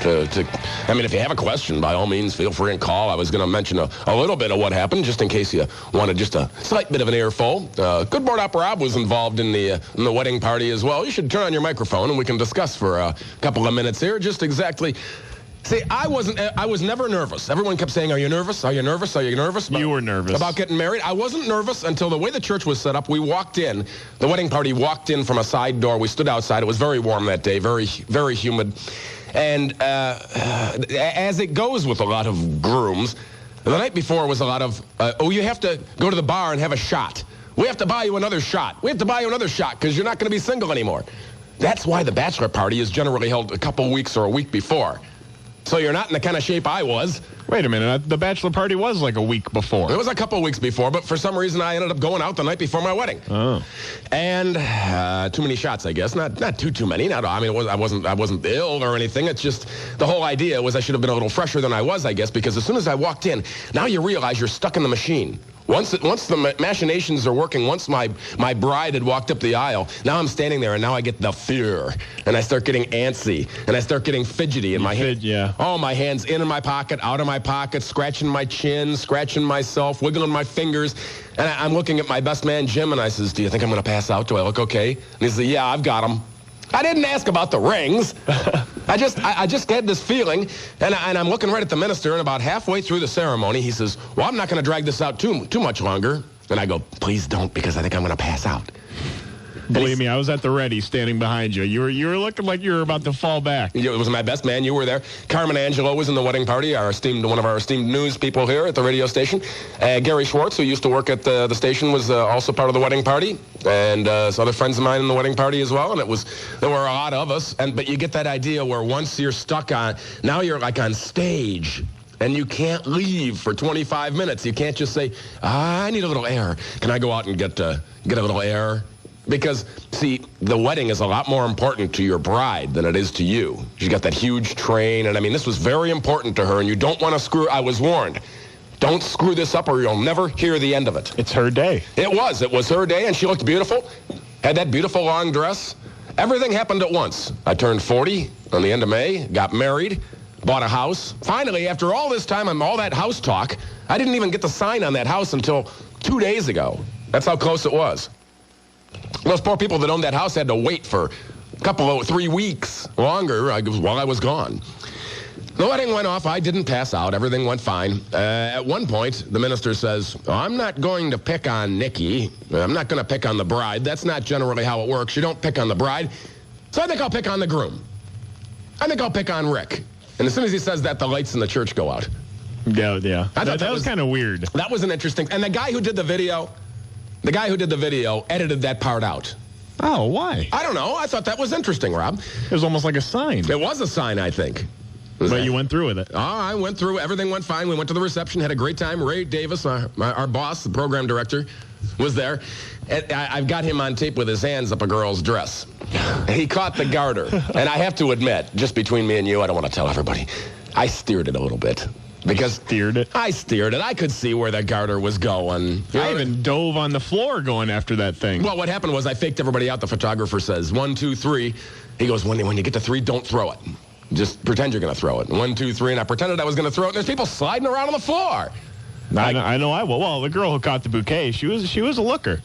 I mean, if you have a question, by all means, feel free and call. I was going to mention a little bit of what happened, just in case you wanted just a slight bit of an earful. Good Board Op Rob was involved in the wedding party as well. You should turn on your microphone, and we can discuss for a couple of minutes here, just exactly. See, I was never nervous. Everyone kept saying, are you nervous? Are you nervous? Are you nervous? You were nervous. About getting married? I wasn't nervous until the way the church was set up. We walked in. The wedding party walked in from a side door. We stood outside. It was very warm that day, very, very humid. And as it goes with a lot of grooms, the night before was a lot of, you have to go to the bar and have a shot. We have to buy you another shot. We have to buy you another shot because you're not going to be single anymore. That's why the bachelor party is generally held a couple weeks or a week before. So you're not in the kind of shape I was. Wait a minute. The bachelor party was like a week before. It was a couple weeks before, but for some reason I ended up going out the night before my wedding. Oh. And too many shots, I guess. Not too many. I mean, I wasn't ill or anything. It's just the whole idea was I should have been a little fresher than I was, I guess, because as soon as I walked in, now you realize you're stuck in the machine. Once the machinations are working, once my bride had walked up the aisle, now I'm standing there, and now I get the fear, and I start getting antsy, and I start getting fidgety in my hand. Yeah. Oh, my hands in my pocket, out of my pocket, scratching my chin, scratching myself, wiggling my fingers, and I'm looking at my best man, Jim, and I says, do you think I'm going to pass out? Do I look okay? And he says, yeah, I've got him. I didn't ask about the rings. I just had this feeling, and I'm looking right at the minister, and about halfway through the ceremony, he says, well, I'm not going to drag this out too much longer. And I go, please don't, because I think I'm going to pass out. Believe me, I was at the ready, standing behind you. You were looking like you were about to fall back. It was my best man. You were there. Carmen Angelo was in the wedding party, one of our esteemed news people here at the radio station. Gary Schwartz, who used to work at the station, was also part of the wedding party. And some other friends of mine in the wedding party as well. And there were a lot of us. But you get that idea where once you're stuck now you're like on stage. And you can't leave for 25 minutes. You can't just say, I need a little air. Can I go out and get a little air? Because, see, the wedding is a lot more important to your bride than it is to you. She's got that huge train, and I mean, this was very important to her, and you don't want to screw. I was warned. Don't screw this up or you'll never hear the end of it. It's her day. It was her day, and she looked beautiful. Had that beautiful long dress. Everything happened at once. I turned 40 on the end of May, got married, bought a house. Finally, after all this time and all that house talk, I didn't even get the sign on that house until 2 days ago. That's how close it was. Those poor people that owned that house had to wait for 3 weeks longer while I was gone. The wedding went off. I didn't pass out. Everything went fine. At one point, the minister says, I'm not going to pick on Nikki. I'm not going to pick on the bride. That's not generally how it works. You don't pick on the bride. So I think I'll pick on the groom. I think I'll pick on Rick. And as soon as he says that, the lights in the church go out. Yeah. I thought that was kind of weird. That was an interesting. And the guy who did the video edited that part out. Oh, why? I don't know. I thought that was interesting, Rob. It was almost like a sign. It was a sign, I think. But you went through with it. Oh, I went through. Everything went fine. We went to the reception, had a great time. Ray Davis, our boss, the program director, was there. And I've got him on tape with his hands up a girl's dress. He caught the garter. And I have to admit, just between me and you, I don't want to tell everybody, I steered it a little bit. Because I steered it. I could see where the garter was going. I even dove on the floor going after that thing. Well, what happened was I faked everybody out. The photographer says, 1, 2, 3. He goes, when you get to 3, don't throw it. Just pretend you're going to throw it. 1, 2, 3, and I pretended I was going to throw it, and there's people sliding around on the floor. I know I will. Well, the girl who caught the bouquet, she was a looker.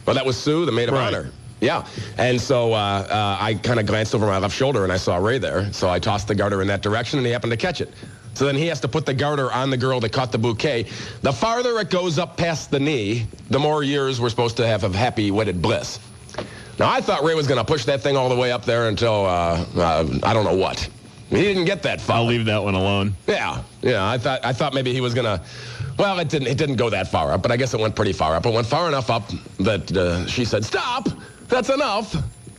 Well, that was Sue, the maid of honor. Yeah. And so I kind of glanced over my left shoulder, and I saw Ray there. So I tossed the garter in that direction, and he happened to catch it. So then he has to put the garter on the girl that caught the bouquet. The farther it goes up past the knee, the more years we're supposed to have of happy wedded bliss. Now, I thought Ray was going to push that thing all the way up there until, I don't know what. He didn't get that far. I'll leave that one alone. Yeah. I thought maybe he was going to. Well, it didn't go that far up, but I guess it went pretty far up. It went far enough up that she said, "Stop! That's enough."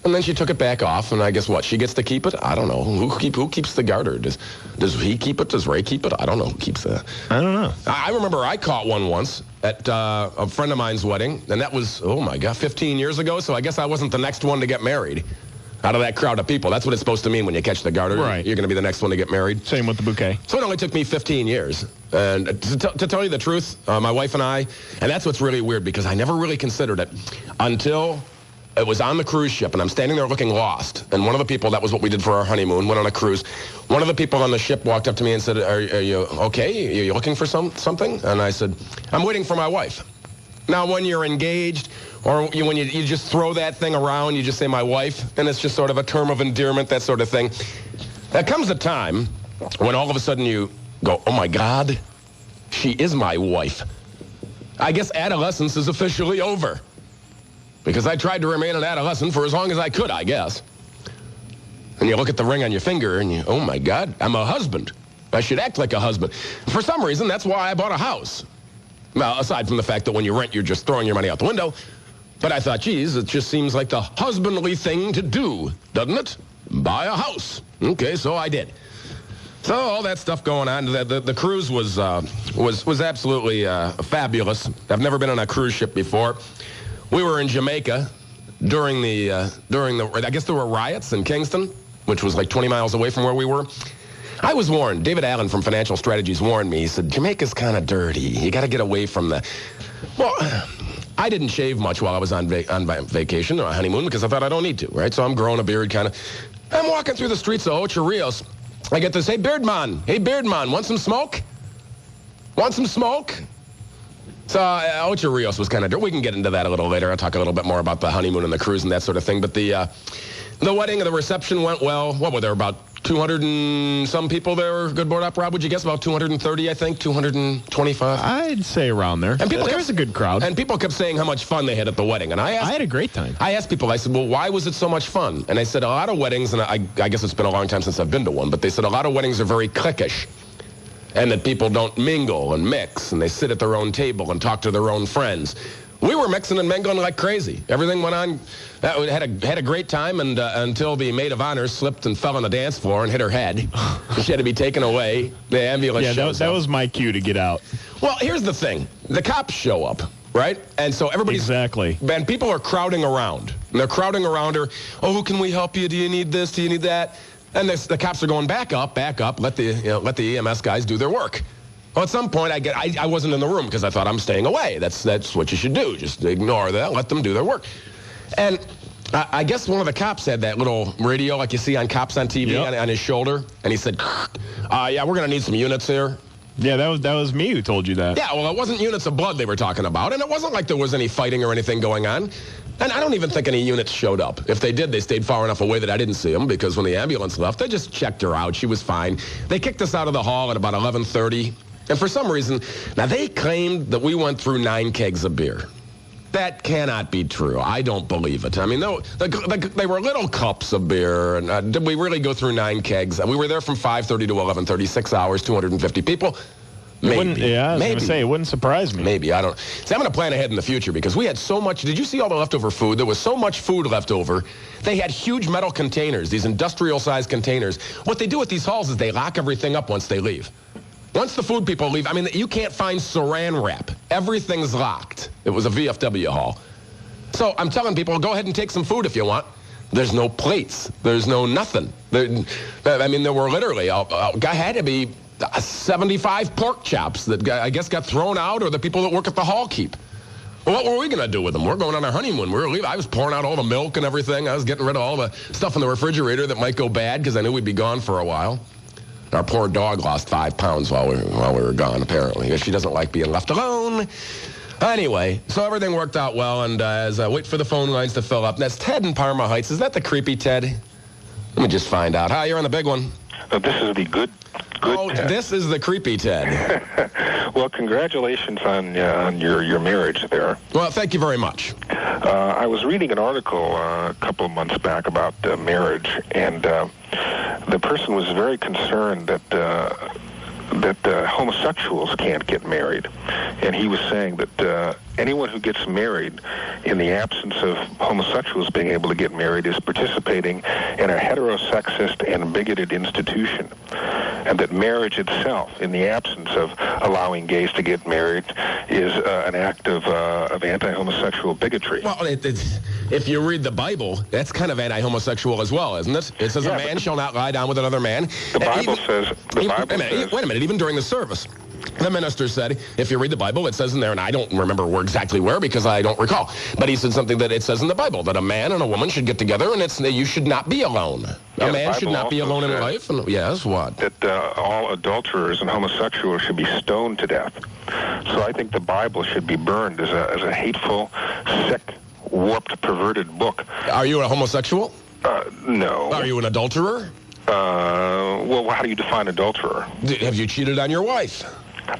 And then she took it back off, and I guess what? She gets to keep it? I don't know. Who keeps the garter? Does he keep it? Does Ray keep it? I don't know. Who keeps the? I don't know. I remember I caught one once at a friend of mine's wedding, and that was, oh my God, 15 years ago. So I guess I wasn't the next one to get married out of that crowd of people. That's what it's supposed to mean when you catch the garter. Right. You're going to be the next one to get married. Same with the bouquet. So it only took me 15 years. And to tell you the truth, my wife and I, and that's what's really weird because I never really considered it until it was on the cruise ship, and I'm standing there looking lost. And one of the people, that was what we did for our honeymoon, went on a cruise. One of the people on the ship walked up to me and said, are you okay? Are you looking for something? And I said, I'm waiting for my wife. Now, when you're engaged, or when you just throw that thing around, you just say my wife, and it's just sort of a term of endearment, that sort of thing. There comes a time when all of a sudden you go, oh my God, she is my wife. I guess adolescence is officially over. Because I tried to remain an adolescent for as long as I could, I guess. And you look at the ring on your finger and you, oh my God, I'm a husband. I should act like a husband. For some reason, that's why I bought a house. Well, aside from the fact that when you rent, you're just throwing your money out the window. But I thought, geez, it just seems like the husbandly thing to do, doesn't it? Buy a house. Okay, so I did. So all that stuff going on. The cruise was absolutely fabulous. I've never been on a cruise ship before. We were in Jamaica during the I guess there were riots in Kingston, which was like 20 miles away from where we were. I was warned. David Allen from Financial Strategies warned me. He said, Jamaica's kind of dirty. You got to get away from the... Well, I didn't shave much while I was on vacation or a honeymoon because I thought I don't need to, right? So I'm growing a beard kind of. I'm walking through the streets of Ocho Rios. I get this, hey, Beardman, want some smoke? Want some smoke? So Ocho Rios was kind of dirty. We can get into that a little later. I'll talk a little bit more about the honeymoon and the cruise and that sort of thing. But the wedding and the reception went well. What were there, about 200 and some people there? Good board up, Rob, would you guess? About 230, I think, 225? I'd say around there. And there was a good crowd. And people kept saying how much fun they had at the wedding. And I had a great time. I asked people, I said, well, why was it so much fun? And I said, a lot of weddings, and I guess it's been a long time since I've been to one, but they said a lot of weddings are very cliquish. And that people don't mingle and mix, and they sit at their own table and talk to their own friends. We were mixing and mingling like crazy. Everything went on. Had a great time and until the maid of honor slipped and fell on the dance floor and hit her head. She had to be taken away. The ambulance that was my cue to get out. Well, here's the thing. The cops show up, right? And so everybody's... Exactly. And people are crowding around. And they're crowding around her. Oh, can we help you? Do you need this? Do you need that? And the cops are going, back up. Let the EMS guys do their work. Well, at some point, I wasn't in the room because I thought I'm staying away. That's what you should do. Just ignore that. Let them do their work. And I guess one of the cops had that little radio like you see on cops on TV on his shoulder. And he said, yeah, we're going to need some units here. Yeah, that was me who told you that. Yeah, well, it wasn't units of blood they were talking about. And it wasn't like there was any fighting or anything going on. And I don't even think any units showed up. If they did, they stayed far enough away that I didn't see them because when the ambulance left, they just checked her out. She was fine. They kicked us out of the hall at about 11:30. And for some reason, now they claimed that we went through 9 kegs of beer. That cannot be true. I don't believe it. I mean, they were little cups of beer. And did we really go through 9 kegs? We were there from 5:30 to 11:30, 6 hours, 250 people. Maybe. I was going to say, it wouldn't surprise me. Maybe. I don't. See, I'm going to plan ahead in the future because we had so much. Did you see all the leftover food? There was so much food left over. They had huge metal containers, these industrial-sized containers. What they do at these halls is they lock everything up once they leave. Once the food people leave, I mean, you can't find saran wrap. Everything's locked. It was a VFW hall. So I'm telling people, go ahead and take some food if you want. There's no plates. There's no nothing. There were literally, guy had to be 75 pork chops that I guess got thrown out or the people that work at the hall keep. Well, what were we going to do with them? We're going on our honeymoon. We were leaving. I was pouring out all the milk and everything. I was getting rid of all the stuff in the refrigerator that might go bad because I knew we'd be gone for a while. Our poor dog lost 5 pounds while we were gone, apparently. She doesn't like being left alone. Anyway, so everything worked out well, and as I wait for the phone lines to fill up, that's Ted in Parma Heights. Is that the creepy Ted? Let me just find out. Hi, you're on the big one. This is the good Ted. This is the creepy Ted. Well, congratulations on your marriage there. Well, thank you very much. I was reading an article a couple of months back about marriage, and the person was very concerned that homosexuals can't get married. And he was saying that anyone who gets married in the absence of homosexuals being able to get married is participating in a heterosexist and bigoted institution. And that marriage itself, in the absence of allowing gays to get married, is an act of anti-homosexual bigotry. Well, if you read the Bible, that's kind of anti-homosexual as well, isn't it? It says a man shall not lie down with another man. The Bible says... Wait a minute, even during the service. The minister said, if you read the Bible, it says in there, and I don't remember exactly where because I don't recall, but he said something that it says in the Bible, that a man and a woman should get together, and you should not be alone. A man should not be alone in life. And, yes, what? That all adulterers and homosexuals should be stoned to death. So I think the Bible should be burned as a hateful, sick, warped, perverted book. Are you a homosexual? No. Are you an adulterer? Well, how do you define adulterer? Have you cheated on your wife?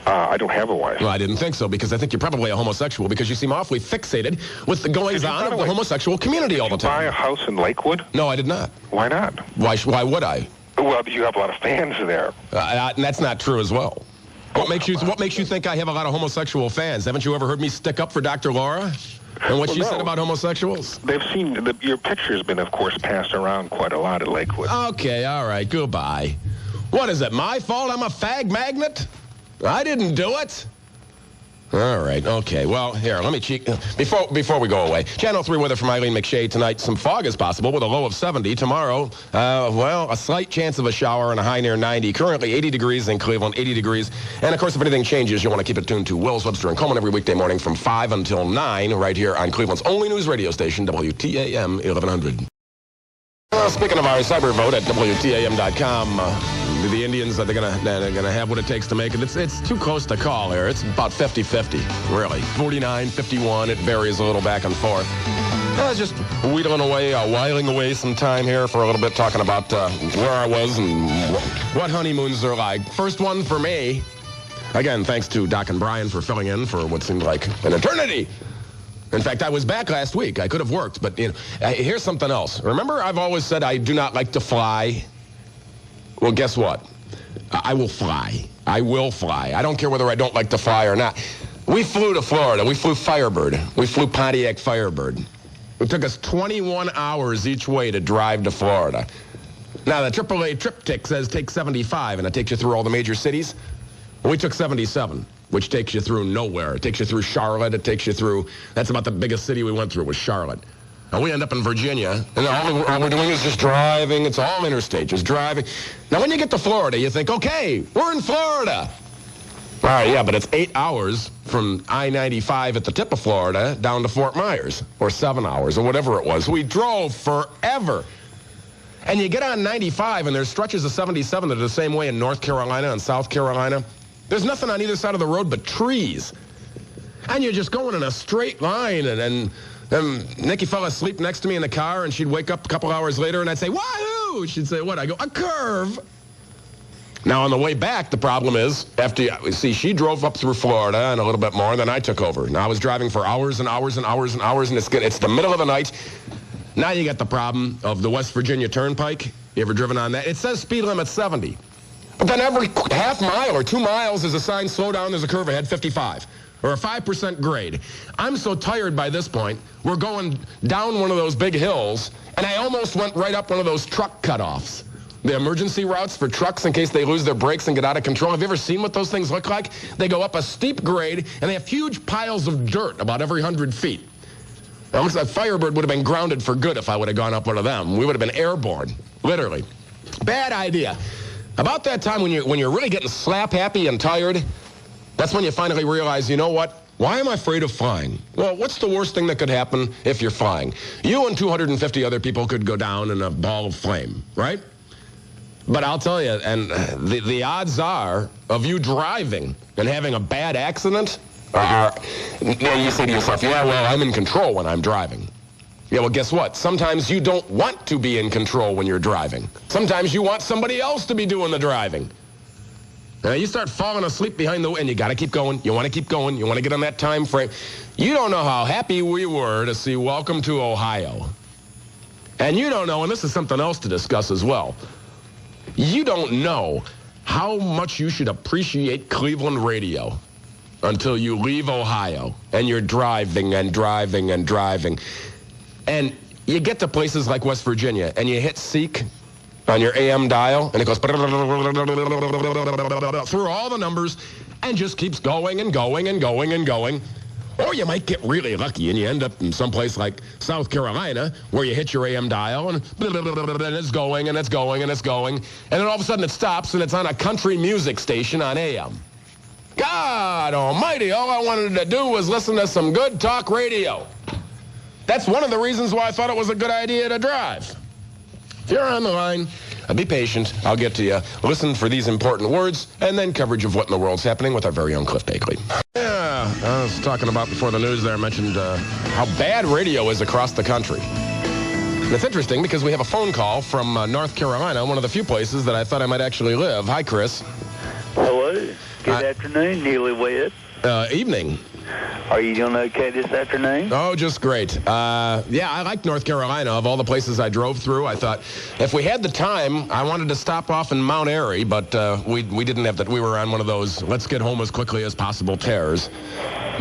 I don't have a wife. Well, I didn't think so, because I think you're probably a homosexual, because you seem awfully fixated with the goings-on of the homosexual community all the time. Did you buy a house in Lakewood? No, I did not. Why not? Why would I? Well, you have a lot of fans there. And that's not true as well. What makes you think I have a lot of homosexual fans? Haven't you ever heard me stick up for Dr. Laura and what she said about homosexuals? They've seen your picture's been, of course, passed around quite a lot at Lakewood. Okay, all right, goodbye. What is it, my fault I'm a fag magnet? I didn't do it. All right, okay. Well, here, let me check. Before we go away, Channel 3 weather from Eileen McShay tonight. Some fog is possible with a low of 70. Tomorrow, a slight chance of a shower and a high near 90. Currently 80 degrees in Cleveland, 80 degrees. And, of course, if anything changes, you'll want to keep it tuned to Wills, Webster, and Coleman every weekday morning from 5 until 9 right here on Cleveland's only news radio station, WTAM 1100. Speaking of our cyber vote at WTAM.com, the Indians, they're gonna have what it takes to make it. It's too close to call here. It's about 50-50, really. 49-51, it varies a little back and forth. Just whiling away some time here for a little bit, talking about where I was and what honeymoons are like. First one for me. Again, thanks to Doc and Brian for filling in for what seemed like an eternity. In fact, I was back last week. I could have worked, but here's something else. Remember, I've always said I do not like to fly. Well, guess what? I will fly. I will fly. I don't care whether I don't like to fly or not. We flew to Florida. We flew Firebird. We flew Pontiac Firebird. It took us 21 hours each way to drive to Florida. Now, the AAA trip tick says take 75, and it takes you through all the major cities. We took 77. Which takes you through nowhere. It takes you through Charlotte. It takes you through, that's about the biggest city we went through was Charlotte. And we end up in Virginia, and all we're doing is just driving. It's all interstate, just driving. Now, when you get to Florida, you think, okay, we're in Florida. All right, yeah, but it's 8 hours from I-95 at the tip of Florida down to Fort Myers, or 7 hours, or whatever it was. We drove forever. And you get on 95, and there's stretches of 77 that are the same way in North Carolina and South Carolina. There's nothing on either side of the road but trees. And you're just going in a straight line. And Nikki fell asleep next to me in the car, and she'd wake up a couple hours later, and I'd say, wahoo! She'd say, what? I go, a curve. Now, on the way back, the problem is, she drove up through Florida and a little bit more, and then I took over. Now, I was driving for hours and hours and hours and hours, and it's the middle of the night. Now you got the problem of the West Virginia Turnpike. You ever driven on that? It says speed limit 70. But then every half mile or 2 miles is a sign, slow down, there's a curve ahead, 55. Or a 5% grade. I'm so tired by this point, we're going down one of those big hills, and I almost went right up one of those truck cutoffs. The emergency routes for trucks in case they lose their brakes and get out of control. Have you ever seen what those things look like? They go up a steep grade, and they have huge piles of dirt about every 100 feet. It looks like Firebird would have been grounded for good if I would have gone up one of them. We would have been airborne, literally. Bad idea. About that time when you're really getting slap happy and tired, that's when you finally realize, you know what? Why am I afraid of flying? Well, what's the worst thing that could happen if you're flying? You and 250 other people could go down in a ball of flame, right? But I'll tell you, and the odds are of you driving and having a bad accident are, you say to yourself, yeah, well, I'm in control when I'm driving. Yeah, well, guess what? Sometimes you don't want to be in control when you're driving. Sometimes you want somebody else to be doing the driving. Now, you start falling asleep behind the wheel, and you got to keep going. You want to keep going. You want to get on that time frame. You don't know how happy we were to see Welcome to Ohio. And you don't know, and this is something else to discuss as well, you don't know how much you should appreciate Cleveland radio until you leave Ohio, and you're driving and driving and driving. And you get to places like West Virginia, and you hit Seek on your AM dial, and it goes through all the numbers and just keeps going and going and going and going. Or you might get really lucky, and you end up in someplace like South Carolina, where you hit your AM dial, and it's going, and it's going, and it's going. And then all of a sudden it stops, and it's on a country music station on AM. God almighty, all I wanted to do was listen to some good talk radio. That's one of the reasons why I thought it was a good idea to drive. If you're on the line, be patient. I'll get to you. Listen for these important words, and then coverage of what in the world's happening with our very own Cliff Bakley. Yeah, I was talking about before the news there. I mentioned how bad radio is across the country. And it's interesting because we have a phone call from North Carolina, one of the few places that I thought I might actually live. Hi, Chris. Hello. Good afternoon, newlywed. Evening. Are you doing okay this afternoon? Oh, just great. Yeah, I like North Carolina. Of all the places I drove through, I thought if we had the time, I wanted to stop off in Mount Airy, but we didn't have that. We were on one of those let's get home as quickly as possible tears.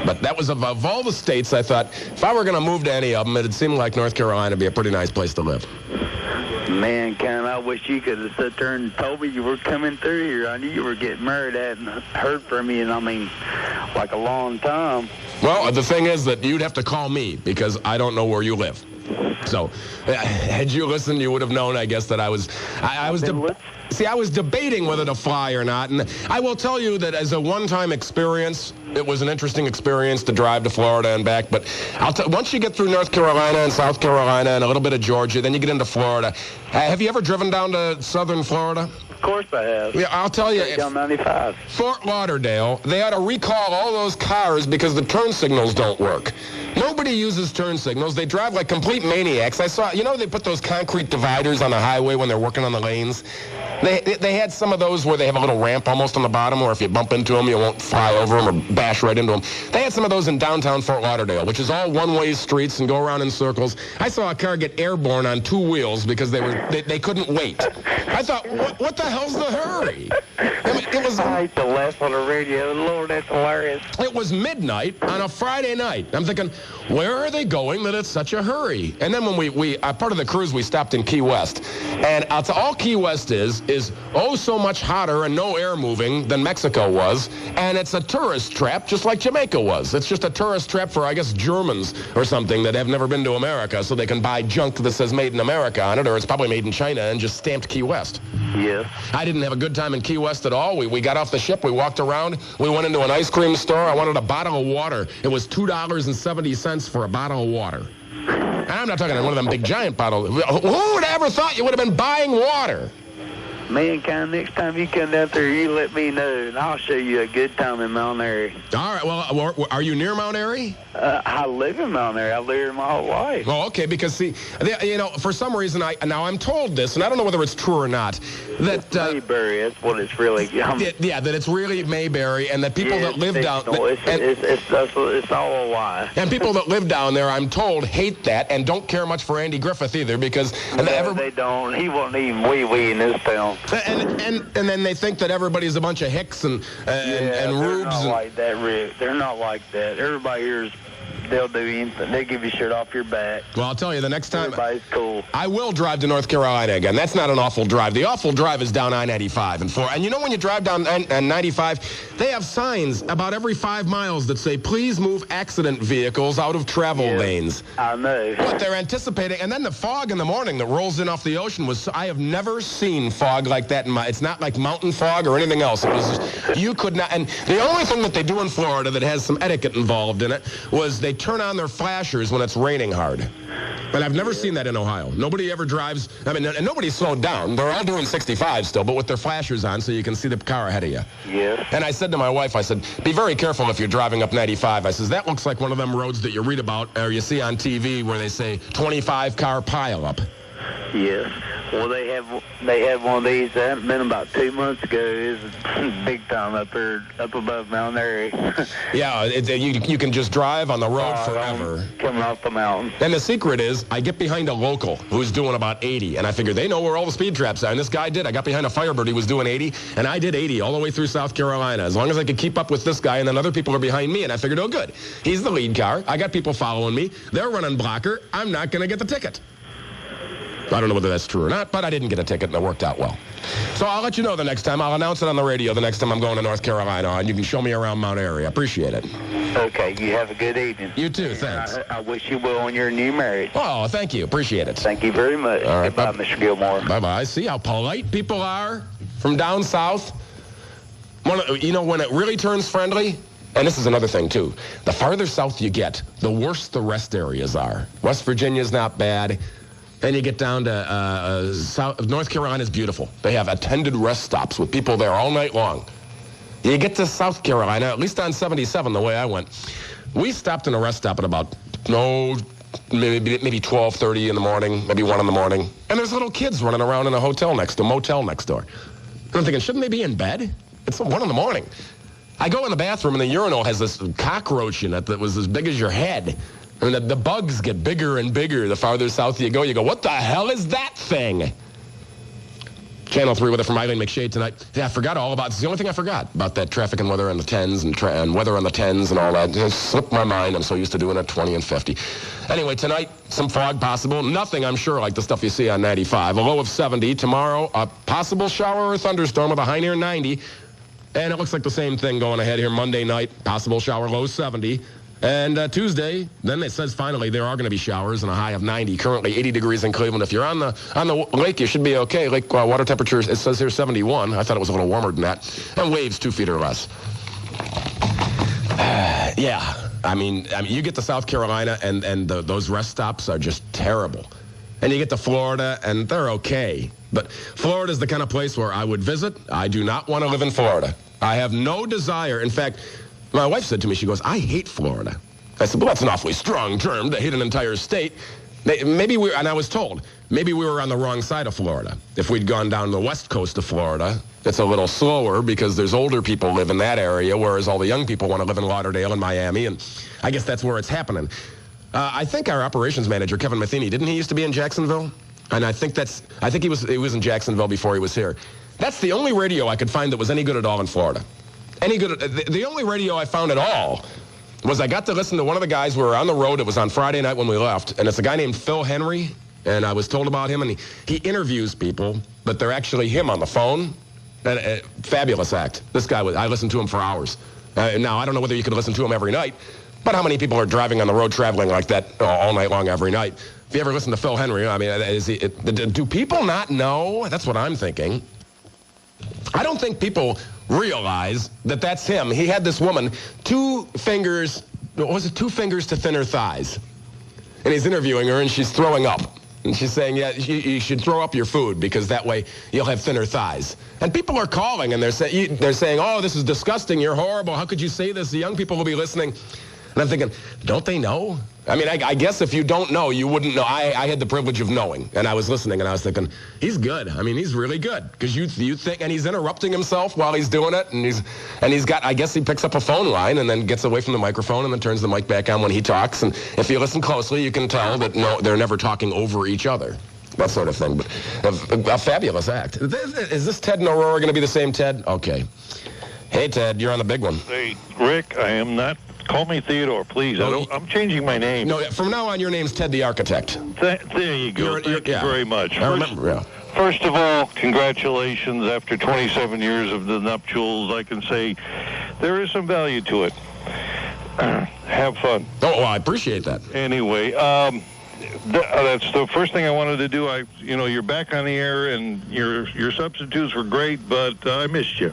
But that was of all the states, I thought if I were going to move to any of them, it'd seem like North Carolina would be a pretty nice place to live. Man, I wish you could have sat there and told me you were coming through here. I knew you were getting married. I hadn't heard from you, and I mean, like a long time. Well, the thing is that you'd have to call me because I don't know where you live. So, had you listened, you would have known, I guess, that I was debating whether to fly or not. And I will tell you that as a one-time experience, it was an interesting experience to drive to Florida and back. But once you get through North Carolina and South Carolina and a little bit of Georgia, then you get into Florida. Have you ever driven down to southern Florida? Of course I have. Yeah, I'll tell you. Down 95. Fort Lauderdale, they ought to recall all those cars because the turn signals don't work. Nobody uses turn signals. They drive like complete maniacs. I saw, they put those concrete dividers on the highway when they're working on the lanes. They had some of those where they have a little ramp almost on the bottom where if you bump into them, you won't fly over them or bash right into them. They had some of those in downtown Fort Lauderdale, which is all one-way streets and go around in circles. I saw a car get airborne on two wheels because they couldn't wait. I thought, what the hell's the hurry? I mean, it was. I hate to laugh on the radio. Lord, that's hilarious. It was midnight on a Friday night. I'm thinking, where are they going that it's such a hurry? And then when we part of the cruise, we stopped in Key West. And all Key West is so much hotter and no air moving than Mexico was. And it's a tourist trap, just like Jamaica was. It's just a tourist trap for, I guess, Germans or something that have never been to America so they can buy junk that says made in America on it, or it's probably made in China and just stamped Key West. Yes. I didn't have a good time in Key West at all. We got off the ship. We walked around. We went into an ice cream store. I wanted a bottle of water. It was $2.70 for a bottle of water. And I'm not talking one of them big giant bottles. Who would have ever thought you would have been buying water? Man, next time you come down there, you let me know, and I'll show you a good time in Mount Airy. All right. Well, are you near Mount Airy? I live in Mount Airy. I've lived here my whole life. Oh, okay. Because, see, for some reason, I'm told this, and I don't know whether it's true or not, that... Mayberry, that's what it's really... Yeah, that it's really Mayberry, and that people that live down... It's all a lie. And people that live down there, I'm told, hate that and don't care much for Andy Griffith either because... they don't. He wasn't even wee-wee in this town. And then they think that everybody's a bunch of hicks and rubes. They're not like that, Rick. They're not like that. Everybody here is... They'll do anything. They'll give you shirt off your back. Well, I'll tell you, the next time... Everybody's cool. I will drive to North Carolina again. That's not an awful drive. The awful drive is down I-95 and 4. And when you drive down I-95, they have signs about every 5 miles that say, please move accident vehicles out of travel lanes. I know. But they're anticipating. And then the fog in the morning that rolls in off the ocean was... I have never seen fog like that. It's not like mountain fog or anything else. It was just... You could not... And the only thing that they do in Florida that has some etiquette involved in it was they turn on their flashers when it's raining hard. But I've never seen that in Ohio. Nobody ever drives, and nobody's slowed down. They're all doing 65 still, but with their flashers on so you can see the car ahead of you. Yes. And I said to my wife, I said, be very careful if you're driving up 95. I says, that looks like one of them roads that you read about or you see on TV where they say 25-car pileup. Yes. Well, they have one of these. That hadn't been about 2 months ago. It's big time up here, up above Mount Airy. Yeah, you can just drive on the road forever. Coming off the mountain. And the secret is, I get behind a local who's doing about 80, and I figure they know where all the speed traps are. And this guy did. I got behind a Firebird. He was doing 80, and I did 80 all the way through South Carolina. As long as I could keep up with this guy, and then other people are behind me, and I figured, oh, good. He's the lead car. I got people following me. They're running blocker. I'm not going to get the ticket. I don't know whether that's true or not, but I didn't get a ticket, and it worked out well. So I'll let you know the next time. I'll announce it on the radio the next time I'm going to North Carolina, and you can show me around Mount Airy. I appreciate it. Okay, you have a good evening. You too, thanks. I wish you well on your new marriage. Oh, thank you. Appreciate it. Thank you very much. All right, Goodbye, Mr. Gilmore. Bye-bye. See how polite people are from down south? You know, when it really turns friendly, and this is another thing, too, the farther south you get, the worse the rest areas are. West Virginia's not bad. Then you get down to North Carolina's beautiful. They have attended rest stops with people there all night long. You get to South Carolina, at least on 77, the way I went. We stopped in a rest stop at about, maybe 12:30 in the morning, maybe 1 in the morning. And there's little kids running around in a motel next door. And I'm thinking, shouldn't they be in bed? It's 1 in the morning. I go in the bathroom, and the urinal has this cockroach in it that was as big as your head. And the bugs get bigger and bigger the farther south you go. You go, what the hell is that thing? Channel 3 weather from Eileen McShade tonight. Yeah, I forgot all about, it's the only thing I forgot about that traffic and weather on the 10s and weather on the 10s and all that. It just slipped my mind. I'm so used to doing it 20 and 50. Anyway, tonight, some fog possible. Nothing, I'm sure, like the stuff you see on 95. A low of 70. Tomorrow, a possible shower or thunderstorm with a high near 90. And it looks like the same thing going ahead here Monday night. Possible shower, low 70. And Tuesday, then it says finally there are going to be showers and a high of 90. Currently 80 degrees in Cleveland. If you're on the lake, you should be okay. Lake water temperature, it says here 71. I thought it was a little warmer than that. And waves 2 feet or less. Yeah, I mean, you get to South Carolina and those rest stops are just terrible. And you get to Florida and they're okay. But Florida is the kind of place where I would visit. I do not want to live in Florida. I have no desire. In fact, my wife said to me, she goes, I hate Florida. I said, well, that's an awfully strong term to hate an entire state. And I was told, maybe we were on the wrong side of Florida. If we'd gone down the west coast of Florida, it's a little slower because there's older people live in that area, whereas all the young people want to live in Lauderdale and Miami, and I guess that's where it's happening. I think our operations manager, Kevin Matheny, didn't he used to be in Jacksonville? And I think he was in Jacksonville before he was here. That's the only radio I could find that was any good at all in Florida. Any good? The only radio I found at all was I got to listen to one of the guys. We were on the road. It was on Friday night when we left, and it's a guy named Phil Henry, and I was told about him, and he interviews people, but they're actually him on the phone. Fabulous act. This guy I listened to him for hours. Now, I don't know whether you could listen to him every night, but how many people are driving on the road traveling like that all night long every night? If you ever listen to Phil Henry, I mean, do people not know? That's what I'm thinking. I don't think people realize that that's him. He had this woman, 2 fingers to thinner thighs. And he's interviewing her, and she's throwing up. And she's saying, yeah, you should throw up your food because that way you'll have thinner thighs. And people are calling, and they're saying, oh, this is disgusting. You're horrible. How could you say this? The young people will be listening. And I'm thinking, don't they know? I mean, I guess if you don't know, you wouldn't know. I had the privilege of knowing, and I was listening, and I was thinking, he's good. I mean, he's really good. Because you think, and he's interrupting himself while he's doing it, and he's got, I guess he picks up a phone line and then gets away from the microphone and then turns the mic back on when he talks. And if you listen closely, you can tell that, no, they're never talking over each other. That sort of thing. But a fabulous act. Is this Ted and Aurora going to be the same Ted? Okay. Hey, Ted, you're on the big one. Hey, Rick, I am not. Call me Theodore, please. I'm changing my name. No, from now on, your name's Ted the Architect. There you go. Thank you very much. I remember, yeah. First of all, congratulations. After 27 years of the nuptials, I can say there is some value to it. Have fun. Oh, well, I appreciate that. Anyway, that's the first thing I wanted to do. You're back on the air, and your substitutes were great, but I missed you.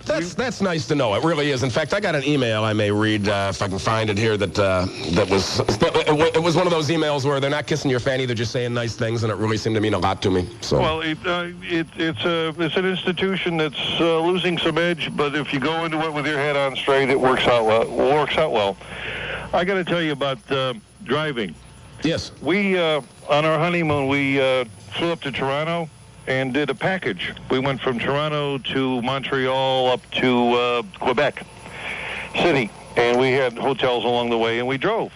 That's nice to know. It really is. In fact, I got an email I may read if I can find it here. It was one of those emails where they're not kissing your fanny; they're just saying nice things, and it really seemed to mean a lot to me. So. Well, it's an institution that's losing some edge, but if you go into it with your head on straight, it works out well. I got to tell you about driving. Yes. We on our honeymoon we flew up to Toronto and did a package. We went from Toronto to Montreal up to Quebec City, and we had hotels along the way, and we drove.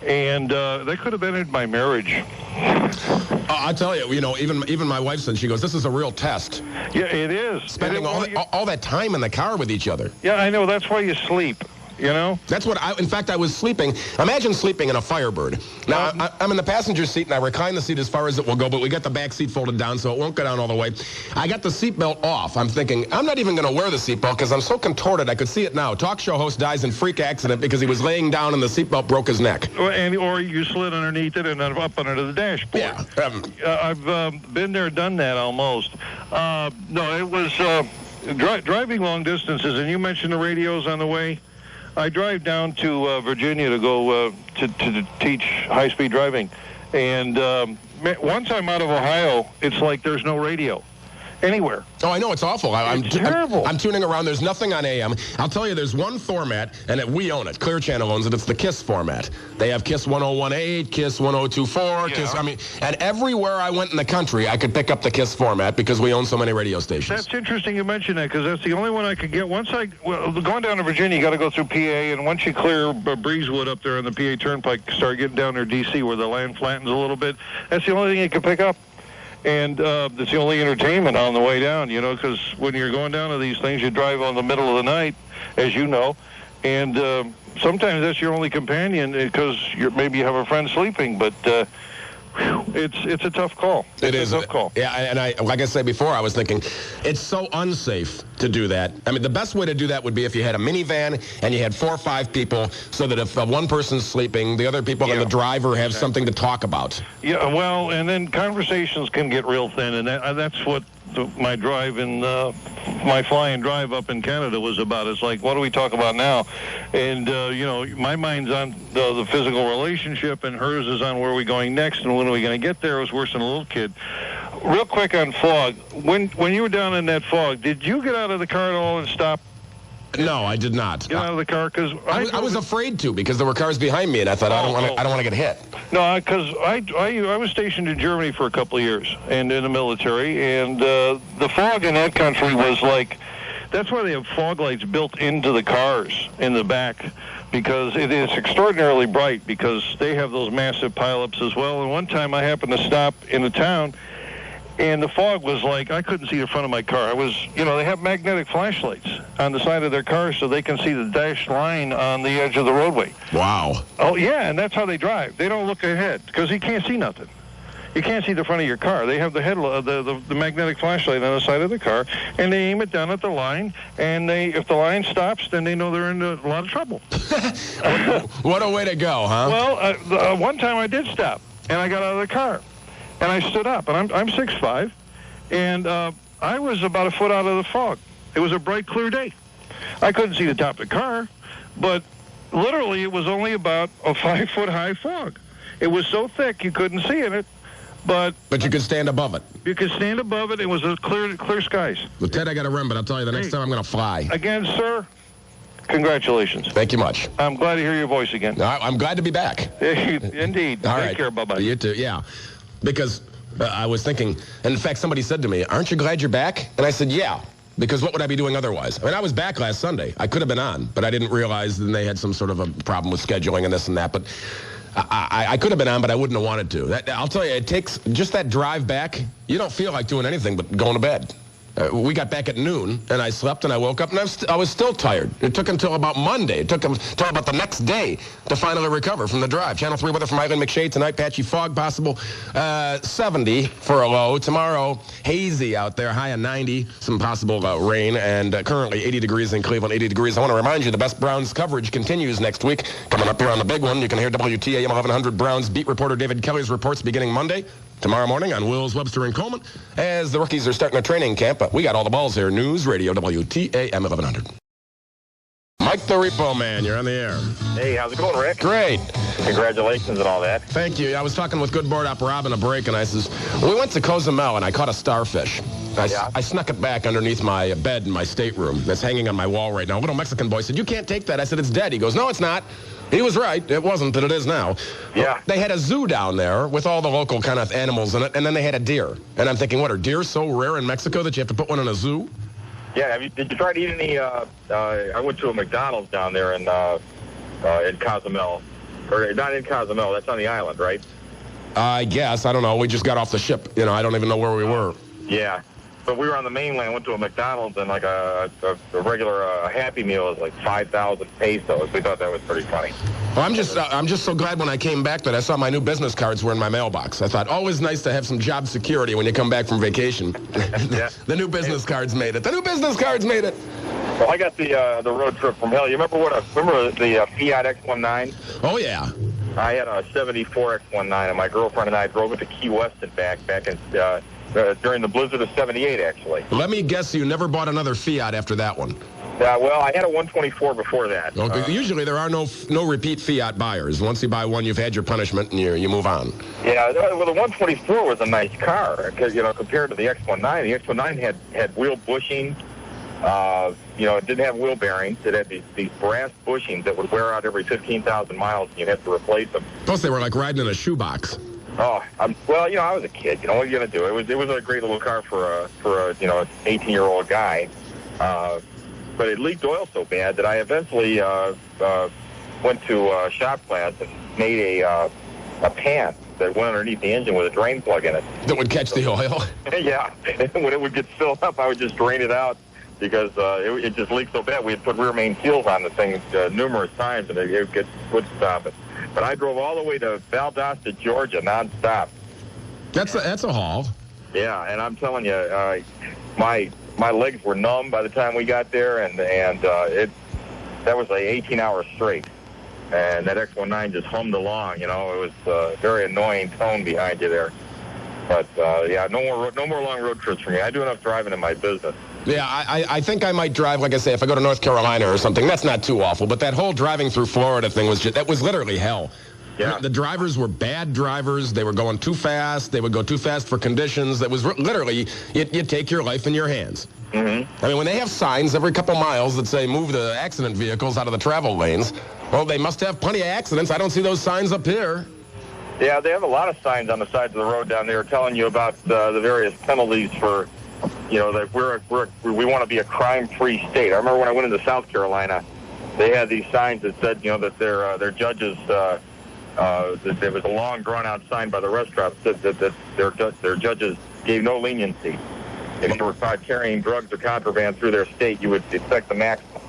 And that could have ended my marriage. I tell you, even my wife said, she goes, this is a real test. Yeah, it is. Spending all that time in the car with each other. Yeah, I know. That's why you sleep. That's what in fact, I was sleeping. Imagine sleeping in a Firebird. Now, I'm in the passenger seat, and I recline the seat as far as it will go, but we got the back seat folded down, so it won't go down all the way. I got the seatbelt off. I'm thinking, I'm not even going to wear the seatbelt because I'm so contorted. I could see it now. Talk show host dies in freak accident because he was laying down and the seatbelt broke his neck. Or you slid underneath it and up under the dashboard. Yeah. I've been there, done that almost. No, it was... driving long distances, and you mentioned the radios on the way. I drive down to Virginia to go to teach high-speed driving. And once I'm out of Ohio, it's like there's no radio anywhere. Oh, I know. It's awful. It's terrible. I'm tuning around. There's nothing on AM. I'll tell you, there's one format, and we own it. Clear Channel owns it. It's the KISS format. They have KISS 1018, KISS 1024, KISS, and everywhere I went in the country, I could pick up the KISS format because we own so many radio stations. That's interesting you mention that, because that's the only one I could get. Going down to Virginia, you got to go through PA, and once you clear Breezewood up there on the PA Turnpike, start getting down there D.C. where the land flattens a little bit, that's the only thing you can pick up. And it's the only entertainment on the way down, because when you're going down to these things, you drive on the middle of the night, as you know, and sometimes that's your only companion because maybe you have a friend sleeping, but it's a tough call. It's a tough call. Yeah, and like I said before, I was thinking, it's so unsafe to do that. I mean, the best way to do that would be if you had a minivan and you had 4 or 5 people, so that if one person's sleeping, the other people and the driver have something to talk about. Yeah, well, and then conversations can get real thin, and that's what my drive in my fly and drive up in Canada was about. It's like, what do we talk about now? And my mind's on the physical relationship, and hers is on where are we going next, and when are we going to get there? It was worse than a little kid. Real quick on fog. When you were down in that fog, did you get out of the car at all and stop? No, I did not. Get out of the car, because I was afraid to, because there were cars behind me, and I thought I don't want to get hit. No, because I was stationed in Germany for a couple of years and in the military, and the fog in that country was like, that's why they have fog lights built into the cars in the back, because it is extraordinarily bright, because they have those massive pileups as well. And one time I happened to stop in a town, and the fog was like, I couldn't see the front of my car. They have magnetic flashlights on the side of their cars so they can see the dashed line on the edge of the roadway. Wow. Oh, yeah, and that's how they drive. They don't look ahead because you can't see nothing. You can't see the front of your car. They have the magnetic flashlight on the side of the car, and they aim it down at the line, and if the line stops, then they know they're in a lot of trouble. What a way to go, huh? Well, one time I did stop, and I got out of the car. And I stood up, and I'm 6'5", and I was about a foot out of the fog. It was a bright, clear day. I couldn't see the top of the car, but literally it was only about a 5-foot-high fog. It was so thick you couldn't see in it, but you could stand above it. You could stand above it. It was a clear skies. Well, Ted, I got to run, but I'll tell you, the next time I'm going to fly. Again, sir, congratulations. Thank you much. I'm glad to hear your voice again. I'm glad to be back. Indeed. All Take right. care. Bye-bye. You too, yeah. Because I was thinking, and in fact, somebody said to me, aren't you glad you're back? And I said, yeah, because what would I be doing otherwise? I mean, I was back last Sunday. I could have been on, but I didn't realize then they had some sort of a problem with scheduling and this and that. But I could have been on, but I wouldn't have wanted to. I'll tell you, it takes just that drive back. You don't feel like doing anything but going to bed. We got back at noon, and I slept, and I woke up, and I was still tired. It took until about Monday. It took until about the next day to finally recover from the drive. Channel 3 weather from Eileen McShade tonight. Patchy fog possible. 70 for a low. Tomorrow, hazy out there. High of 90. Some possible rain. And currently 80 degrees in Cleveland, 80 degrees. I want to remind you, the best Browns coverage continues next week. Coming up here on the big one, you can hear WTAM 1100 Browns beat reporter David Kelly's reports beginning Monday. Tomorrow morning on Wills, Webster, and Coleman, as the rookies are starting a training camp. We got all the balls here. News Radio, WTAM 1100. Mike the Repo Man, you're on the air. Hey, how's it going, Rick? Great. Congratulations and all that. Thank you. I was talking with good board op Rob in a break, and I says, we went to Cozumel, and I caught a starfish. I snuck it back underneath my bed in my stateroom. That's hanging on my wall right now. A little Mexican boy said, you can't take that. I said, it's dead. He goes, no, it's not. He was right. It wasn't, but it is now. Yeah. They had a zoo down there with all the local kind of animals in it, and then they had a deer. And I'm thinking, what, are deer so rare in Mexico that you have to put one in a zoo? Yeah. Did you try to eat any? I went to a McDonald's down there in Cozumel, or not in Cozumel. That's on the island, right? I guess. I don't know. We just got off the ship. I don't even know where we were. Yeah. But we were on the mainland, went to a McDonald's, and like a regular Happy Meal is like 5,000 pesos. We thought that was pretty funny. Well, I'm just so glad when I came back that I saw my new business cards were in my mailbox. I thought, always nice to have some job security when you come back from vacation. Yeah. The new business cards made it. The new business cards made it. Well, I got the road trip from hell. You remember the Fiat X19? Oh, yeah. I had a 74 X19, and my girlfriend and I drove it to Key West and back in during the blizzard of '78, actually. Let me guess you never bought another Fiat after that one. Well, I had a 124 before that. Okay. Usually there are no repeat Fiat buyers. Once you buy one, you've had your punishment and you move on. Yeah, well, the 124 was a nice car because, compared to the X19, the X19 had wheel bushings. It didn't have wheel bearings. It had these brass bushings that would wear out every 15,000 miles, and you'd have to replace them. Plus, they were like riding in a shoebox. Oh, I was a kid. What are you gonna do? It was a great little car for an 18-year-old guy. But it leaked oil so bad that I eventually went to shop class and made a pan that went underneath the engine with a drain plug in it. That would catch the oil? Yeah. And when it would get filled up, I would just drain it out because it just leaked so bad. We had put rear main seals on the thing numerous times, and it wouldn't stop it. But I drove all the way to Valdosta, Georgia, nonstop. That's a haul. Yeah, and I'm telling you, my legs were numb by the time we got there, and that was like 18 hours straight. And that X19 just hummed along. It was a very annoying tone behind you there. But no more long road trips for me. I do enough driving in my business. Yeah, I think I might drive, like I say, if I go to North Carolina or something. That's not too awful. But that whole driving through Florida thing was literally hell. Yeah. The drivers were bad drivers. They were going too fast. They would go too fast for conditions. That was literally, you take your life in your hands. Mm-hmm. I mean, when they have signs every couple miles that say move the accident vehicles out of the travel lanes, well, they must have plenty of accidents. I don't see those signs up here. Yeah, they have a lot of signs on the sides of the road down there telling you about the various penalties for, that we want to be a crime-free state. I remember when I went into South Carolina, they had these signs that said, that their judges. There was a long, drawn-out sign by the restaurant that said that their judges gave no leniency. If you were caught carrying drugs or contraband through their state, you would expect the maximum.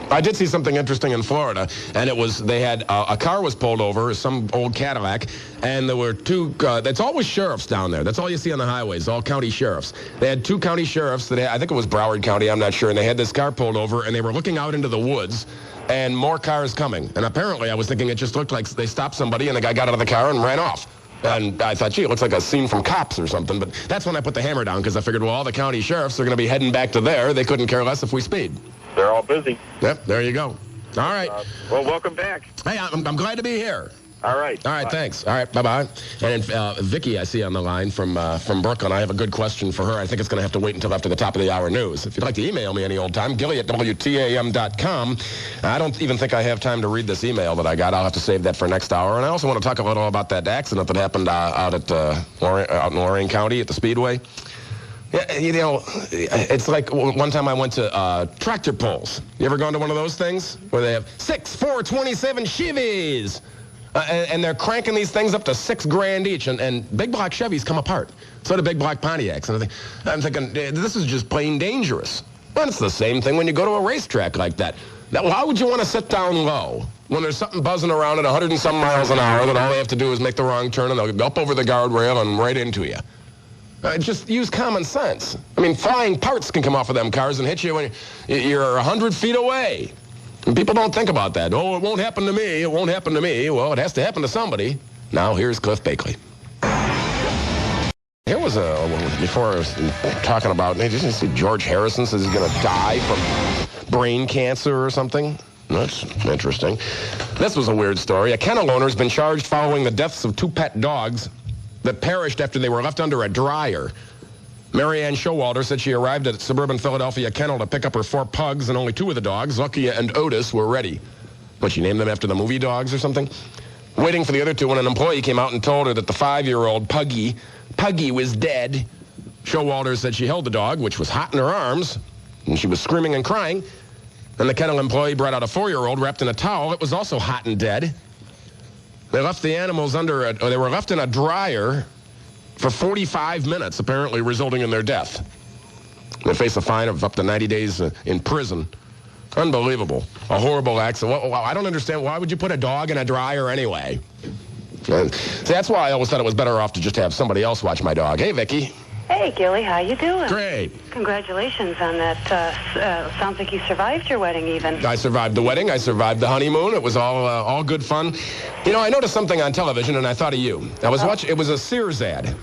I did see something interesting in Florida, and they had a car was pulled over, some old Cadillac, and there were two, it's always sheriffs down there. That's all you see on the highways, all county sheriffs. They had two county sheriffs, I think it was Broward County, I'm not sure, and they had this car pulled over, and they were looking out into the woods, and more cars coming. And apparently I was thinking it just looked like they stopped somebody, and the guy got out of the car and ran off. And I thought, gee, it looks like a scene from Cops or something. But that's when I put the hammer down, because I figured, well, all the county sheriffs are going to be heading back to there. They couldn't care less if we speed. They're all busy. Yep, there you go. All right. Well, welcome back. Hey, I'm glad to be here. All right. All right, bye. Thanks. All right, bye-bye. And Vicky, I see on the line from Brooklyn. I have a good question for her. I think it's going to have to wait until after the top of the hour news. If you'd like to email me any old time, Gilly@WTAM.com. I don't even think I have time to read this email that I got. I'll have to save that for next hour. And I also want to talk a little about that accident that happened out in Lorain County at the Speedway. Yeah, it's like one time I went to tractor pulls. You ever gone to one of those things where they have 6 427 Chevys? And they're cranking these things up to $6 grand each, and big block Chevys come apart. So do big block Pontiacs. And I'm thinking, this is just plain dangerous. Well, it's the same thing when you go to a racetrack like that. Now, why would you want to sit down low when there's something buzzing around at 100 and some miles an hour that all they have to do is make the wrong turn and they'll go up over the guardrail and right into you? Just use common sense. I mean, flying parts can come off of them cars and hit you when you're 100 feet away. And people don't think about that. Oh, it won't happen to me. It won't happen to me. Well, it has to happen to somebody. Now, here's Cliff Bakley. Here was before I was talking about, did you see George Harrison says he's going to die from brain cancer or something? That's interesting. This was a weird story. A kennel owner has been charged following the deaths of 2 pet dogs that perished after they were left under a dryer. Mary Ann Showalter said she arrived at suburban Philadelphia kennel to pick up her 4 pugs, and only 2 of the dogs, Lucky and Otis, were ready. But she named them after the movie dogs or something? Waiting for the other 2 when an employee came out and told her that the 5-year-old Puggy was dead. Showalter said she held the dog, which was hot in her arms, and she was screaming and crying. And the kennel employee brought out a 4-year-old wrapped in a towel. It was also hot and dead. They left the animals they were left in a dryer for 45 minutes, apparently resulting in their death. They face a fine of up to 90 days in prison. Unbelievable. A horrible accident. Well, I don't understand. Why would you put a dog in a dryer anyway? See, that's why I always thought it was better off to just have somebody else watch my dog. Hey, Vicky. Hey, Gilly, how you doing? Great. Congratulations on that. Sounds like you survived your wedding even. I survived the wedding. I survived the honeymoon. It was all good fun. I noticed something on television, and I thought of you. I was watching. It was a Sears ad.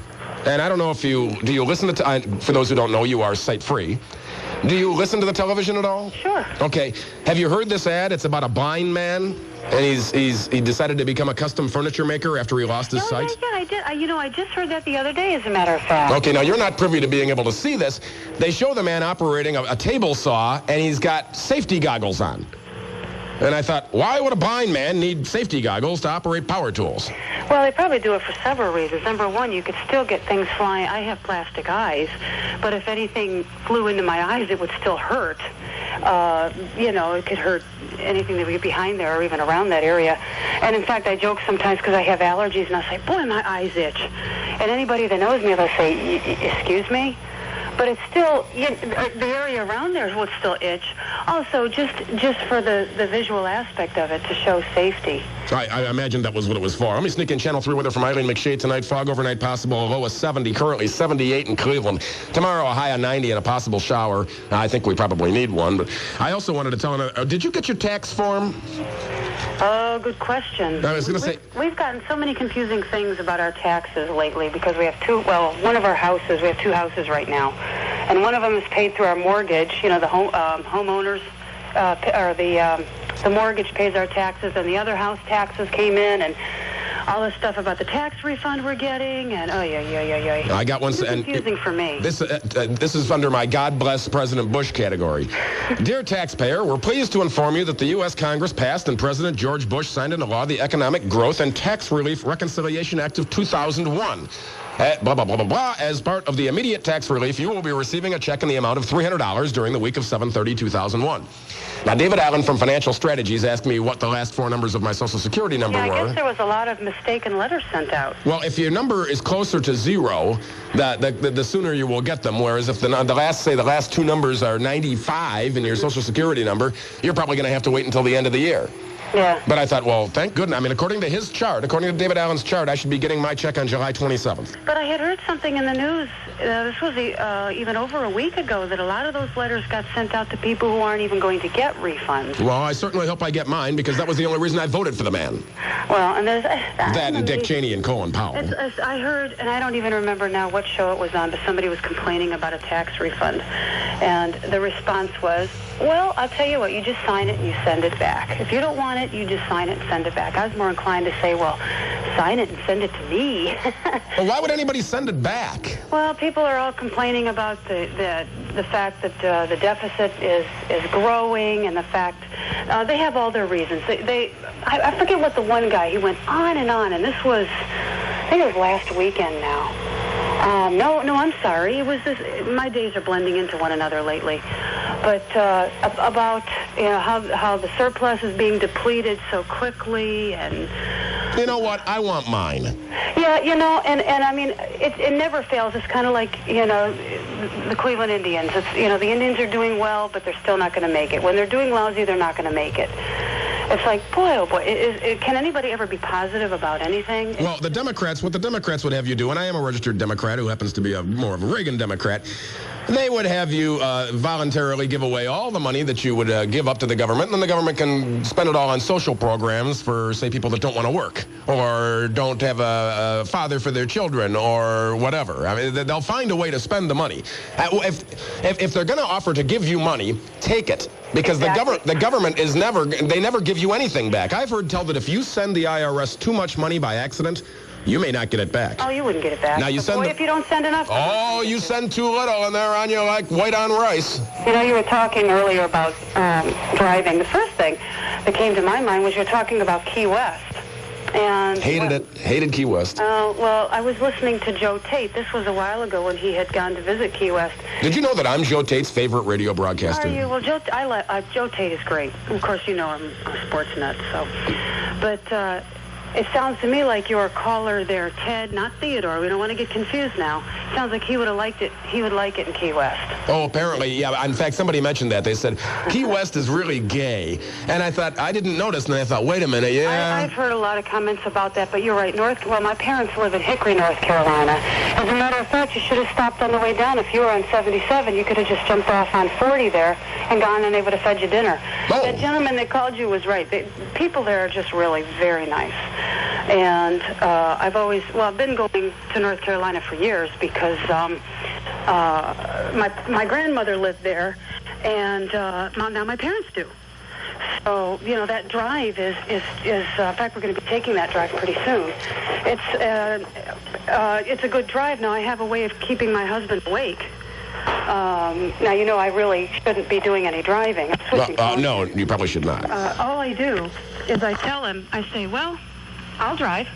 And I don't know if do you listen to, for those who don't know, you are site-free. Do you listen to the television at all? Sure. Okay. Have you heard this ad? It's about a blind man, and he decided to become a custom furniture maker after he lost his sight. Yeah, I did. I just heard that the other day, as a matter of fact. Okay, now you're not privy to being able to see this. They show the man operating a table saw, and he's got safety goggles on. And I thought, why would a blind man need safety goggles to operate power tools? Well, they probably do it for several reasons. Number one, you could still get things flying. I have plastic eyes, but if anything flew into my eyes, it would still hurt. It could hurt anything that would get behind there or even around that area. And in fact, I joke sometimes because I have allergies, and I say, boy, my eyes itch. And anybody that knows me will say, excuse me? But it's still, the area around there would still itch. Also, just for the visual aspect of it, to show safety. I imagine that was what it was for. Let me sneak in Channel 3 weather from Eileen McShade tonight. Fog overnight possible, a low of 70, currently 78 in Cleveland. Tomorrow, a high of 90 and a possible shower. I think we probably need one. But I also wanted to tell you, did you get your tax form? Oh, good question. I was going to say... We've gotten so many confusing things about our taxes lately because we have one of our houses, we have two houses right now. And one of them is paid through our mortgage, the homeowners, or the mortgage pays our taxes, and the other house taxes came in, and all this stuff about the tax refund we're getting, and I got one. It's confusing for me. This is under my God bless President Bush category. Dear taxpayer, we're pleased to inform you that the U.S. Congress passed and President George Bush signed into law the Economic Growth and Tax Relief Reconciliation Act of 2001. Blah, blah, blah, blah, blah. As part of the immediate tax relief, you will be receiving a check in the amount of $300 during the week of 7/30/2001. Now, David Allen from Financial Strategies asked me what the last four numbers of my Social Security number were. I guess there was a lot of mistaken letters sent out. Well, if your number is closer to 0, the sooner you will get them. Whereas if the last two numbers are 95 in your Social Security number, you're probably going to have to wait until the end of the year. Yeah. But I thought, well, thank goodness. I mean, according to his chart, according to David Allen's chart, I should be getting my check on July 27th. But I had heard something in the news, this was even over a week ago, that a lot of those letters got sent out to people who aren't even going to get refunds. Well, I certainly hope I get mine, because that was the only reason I voted for the man. Well, and there's... that and Dick Cheney and Colin Powell. I heard, and I don't even remember now what show it was on, but somebody was complaining about a tax refund. And the response was, well, I'll tell you what, you just sign it and you send it back. If you don't want it, you just sign it and send it back. I was more inclined to say, well, sign it and send it to me. Well, why would anybody send it back? Well, people are all complaining about the fact that the deficit is growing, and the fact they have all their reasons. I forget what the one guy, he went on, and this was, I think it was last weekend now. No, I'm sorry. It was this. My days are blending into one another lately. But about how the surplus is being depleted so quickly, and you know what? I want mine. Yeah, and I mean, it never fails. It's kind of like the Cleveland Indians. It's the Indians are doing well, but they're still not going to make it. When they're doing lousy, they're not going to make it. It's like, boy, oh boy, can anybody ever be positive about anything? Well, what the Democrats would have you do, and I am a registered Democrat who happens to be more of a Reagan Democrat, they would have you voluntarily give away all the money that you would give up to the government, and then the government can spend it all on social programs for, say, people that don't want to work or don't have a father for their children or whatever. I mean, they'll find a way to spend the money. If they're going to offer to give you money, take it. Because exactly. the government they never give you anything back. I've heard tell that if you send the IRS too much money by accident, you may not get it back. Oh, you wouldn't get it back. Now you if you don't send enough. Oh, you send too little, and they're on you like white on rice. You were talking earlier about driving. The first thing that came to my mind was you're talking about Key West. And hated Key West. Well, I was listening to Joe Tate. This was a while ago when he had gone to visit Key West. Did you know that I'm Joe Tate's favorite radio broadcaster? Are you? Well, Joe Tate is great. Of course, I'm a sports nut, so. But it sounds to me like your caller there, Ted, not Theodore. We don't want to get confused now. Sounds like he would have liked it. He would like it in Key West. Oh, apparently, yeah. In fact, somebody mentioned that. They said Key West is really gay, and I thought I didn't notice, and I thought, wait a minute, yeah. I've heard a lot of comments about that, but you're right. My parents live in Hickory, North Carolina. As a matter of fact, you should have stopped on the way down. If you were on 77, you could have just jumped off on 40 there and gone, and they would have fed you dinner. Oh. That gentleman that called you was right. People there are just really very nice. And I've been going to North Carolina for years because my grandmother lived there, and now my parents do. So, that drive is in fact, we're going to be taking that drive pretty soon. It's a good drive. Now, I have a way of keeping my husband awake. Now, I really shouldn't be doing any driving. No, you probably should not. All I do is I tell him, I say, well, I'll drive.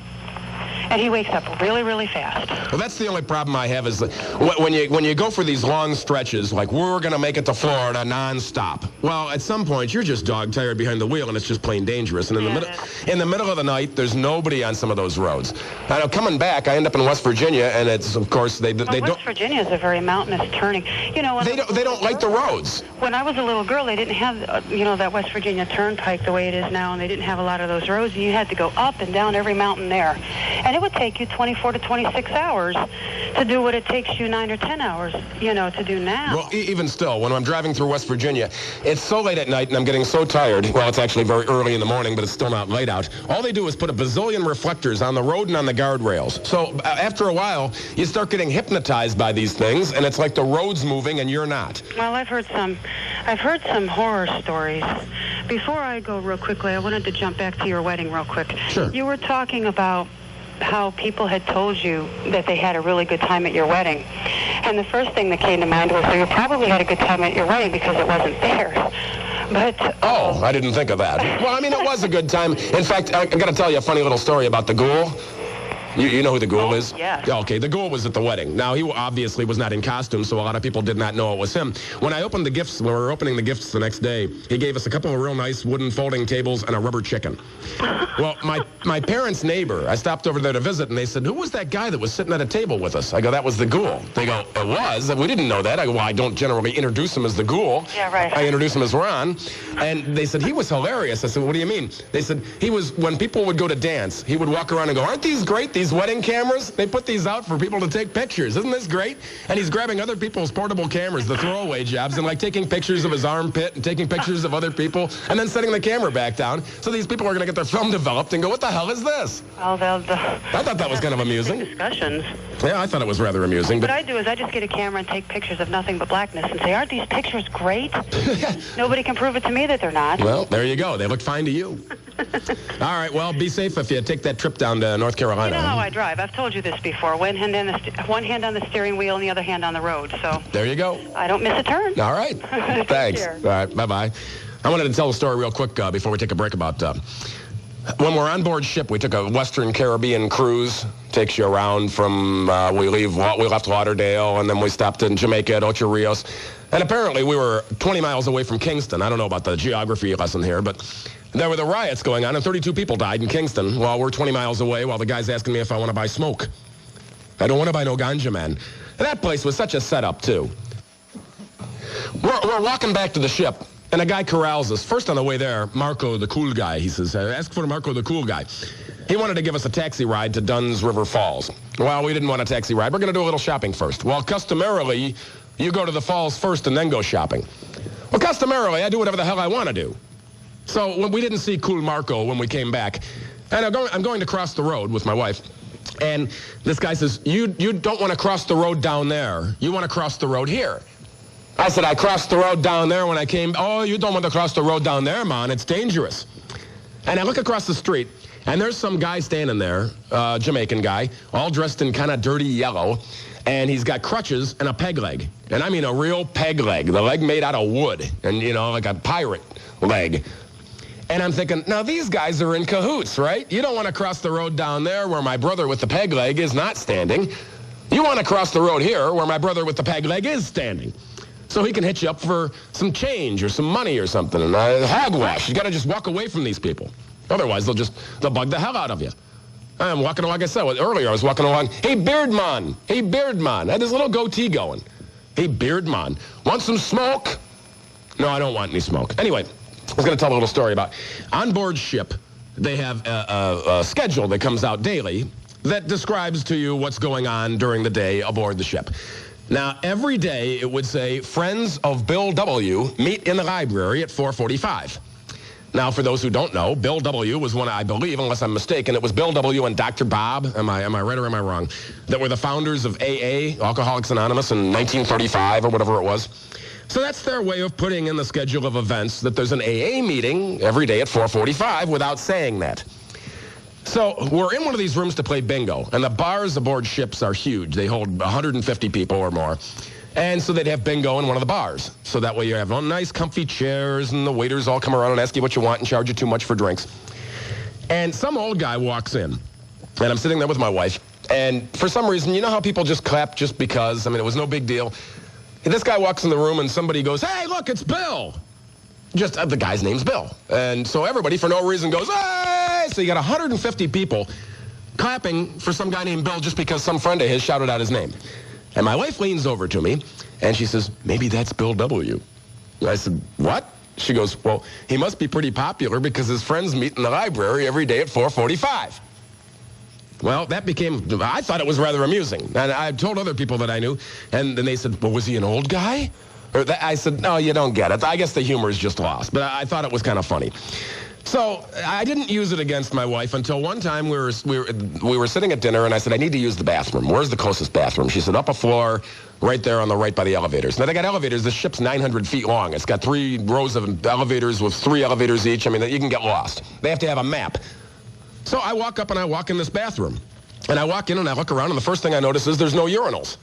And he wakes up really, really fast. Well, that's the only problem I have is that when you go for these long stretches, like we're going to make it to Florida nonstop. Well, at some point, you're just dog-tired behind the wheel, and it's just plain dangerous. And in the middle of the night, there's nobody on some of those roads. I know, coming back, I end up in West Virginia, and it's, of course, they don't... West Virginia is a very mountainous turning. They don't like the roads. When I was a little girl, they didn't have, that West Virginia Turnpike the way it is now, and they didn't have a lot of those roads. You had to go up and down every mountain there. And it would take you 24 to 26 hours to do what it takes you 9 or 10 hours, to do now. Well, even still, when I'm driving through West Virginia, it's so late at night and I'm getting so tired. Well, it's actually very early in the morning, but it's still not light out. All they do is put a bazillion reflectors on the road and on the guardrails. So after a while, you start getting hypnotized by these things, and it's like the road's moving and you're not. Well, I've heard some horror stories. Before I go real quickly, I wanted to jump back to your wedding real quick. Sure. You were talking about how people had told you that they had a really good time at your wedding. And the first thing that came to mind was you probably had a good time at your wedding because it wasn't theirs. But I didn't think of that. Well, I mean, it was a good time. In fact, I got to tell you a funny little story about the ghoul. You know who the ghoul is? Yeah. Okay, the ghoul was at the wedding. Now, he obviously was not in costume, so a lot of people did not know it was him. When we were opening the gifts the next day, he gave us a couple of real nice wooden folding tables and a rubber chicken. Well, my parents' neighbor, I stopped over there to visit, and they said, who was that guy that was sitting at a table with us? I go, that was the ghoul. They go, it was? We didn't know that. I go, well, I don't generally introduce him as the ghoul. Yeah, right. I introduce him as Ron. And they said, he was hilarious. I said, what do you mean? They said, when people would go to dance, he would walk around and go, aren't these great, these wedding cameras? They put these out for people to take pictures. Isn't this great? And he's grabbing other people's portable cameras, the throwaway jobs, and like taking pictures of his armpit and taking pictures of other people and then setting the camera back down. So these people are going to get their film developed and go, what the hell is this? I thought that was kind of amusing. Discussions. Yeah, I thought it was rather amusing. What I do is I just get a camera and take pictures of nothing but blackness and say, aren't these pictures great? Nobody can prove it to me that they're not. Well, there you go. They look fine to you. All right, well, be safe if you take that trip down to North Carolina. You know how I drive. I've told you this before. One hand on the steering wheel and the other hand on the road. So there you go. I don't miss a turn. All right. Thanks. All right, bye-bye. I wanted to tell a story real quick before we take a break about when we're on board ship. We took a Western Caribbean cruise. Takes you around from, we left Lauderdale, and then we stopped in Jamaica at Ocho Rios. And apparently we were 20 miles away from Kingston. I don't know about the geography lesson here, but there were the riots going on, and 32 people died in Kingston while we're 20 miles away, while the guy's asking me if I want to buy smoke. I don't want to buy no ganja, man. And that place was such a setup, too. We're walking back to the ship, and a guy corrals us. First on the way there, Marco the cool guy, he says, ask for Marco the cool guy. He wanted to give us a taxi ride to Dunn's River Falls. Well, we didn't want a taxi ride. We're going to do a little shopping first. Well, customarily, you go to the falls first and then go shopping. Well, customarily, I do whatever the hell I want to do. So when we didn't see cool Marco when we came back, and I'm going to cross the road with my wife, and this guy says, you don't want to cross the road down there. You want to cross the road here. I said, I crossed the road down there when I came. Oh, you don't want to cross the road down there, man. It's dangerous. And I look across the street, and there's some guy standing there, Jamaican guy, all dressed in kind of dirty yellow, and he's got crutches and a peg leg. And I mean a real peg leg, the leg made out of wood, and, like a pirate leg. And I'm thinking, now these guys are in cahoots, right? You don't want to cross the road down there where my brother with the peg leg is not standing. You want to cross the road here where my brother with the peg leg is standing. So he can hit you up for some change or some money or something. And hogwash. You got to just walk away from these people. Otherwise, they'll bug the hell out of you. I'm walking along, like I said, earlier I was walking along. Hey, Beardman. Hey, Beardman. I had this little goatee going. Hey, Beardman. Want some smoke? No, I don't want any smoke. Anyway, I was going to tell a little story about on board ship. They have a schedule that comes out daily that describes to you what's going on during the day aboard the ship. Now, every day it would say, Friends of Bill W. meet in the library at 4:45. Now, for those who don't know, Bill W. was one, I believe, unless I'm mistaken, it was Bill W. and Dr. Bob, am I right or am I wrong, that were the founders of AA, Alcoholics Anonymous, in 1935 or whatever it was. So that's their way of putting in the schedule of events that there's an AA meeting every day at 4:45 without saying that. So we're in one of these rooms to play bingo, and the bars aboard ships are huge. They hold 150 people or more. And so they'd have bingo in one of the bars. So that way you have nice comfy chairs, and the waiters all come around and ask you what you want and charge you too much for drinks. And some old guy walks in, and I'm sitting there with my wife, and for some reason, you know how people just clap just because? I mean, it was no big deal. And this guy walks in the room, and somebody goes, "Hey, look, it's Bill." Just the guy's name's Bill. And so everybody, for no reason, goes, "Hey!" So you got 150 people clapping for some guy named Bill just because some friend of his shouted out his name. And my wife leans over to me, and she says, "Maybe that's Bill W." And I said, "What?" She goes, "Well, he must be pretty popular because his friends meet in the library every day at 4:45. Well, that became, I thought it was rather amusing. And I told other people that I knew, and then they said, "Well, was he an old guy?" I said, "No, you don't get it. I guess the humor is just lost." But I thought it was kind of funny. So I didn't use it against my wife until one time we were sitting at dinner, and I said, "I need to use the bathroom. Where's the closest bathroom?" She said, "Up a floor, right there on the right by the elevators." Now, they got elevators. The ship's 900 feet long. It's got 3 rows of elevators with 3 elevators each. I mean, you can get lost. They have to have a map. So I walk up and I walk in this bathroom. And I walk in and I look around, and the first thing I notice is there's no urinals.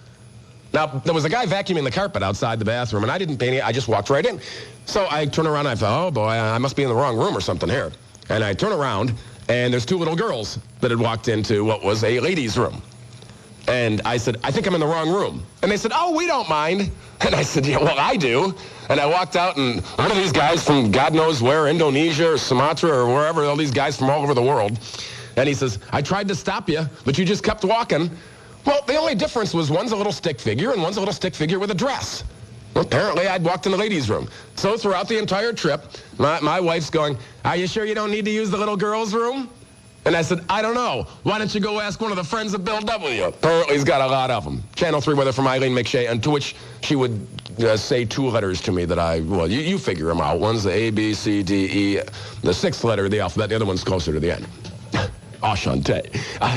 Now, there was a guy vacuuming the carpet outside the bathroom, and I didn't pay any, I just walked right in. So I turn around, and I thought, "Oh, boy, I must be in the wrong room or something here." And I turn around, and there's 2 little girls that had walked into what was a ladies' room. And I said, "I think I'm in the wrong room." And they said, "Oh, we don't mind." And I said, "Yeah, well, I do." And I walked out, and one of these guys from God knows where, Indonesia or Sumatra or wherever, all these guys from all over the world. And he says, "I tried to stop you, but you just kept walking." Well, the only difference was one's a little stick figure and one's a little stick figure with a dress. Well, apparently, I'd walked in the ladies' room. So throughout the entire trip, my wife's going, "Are you sure you don't need to use the little girls' room?" And I said, "I don't know. Why don't you go ask one of the friends of Bill W.?" Apparently, he's got a lot of them. Channel 3 weather from Eileen McShay, and to which she would say 2 letters to me that well, you figure them out. One's the A, B, C, D, E. The 6th letter of the alphabet. The other one's closer to the end. Enchanté.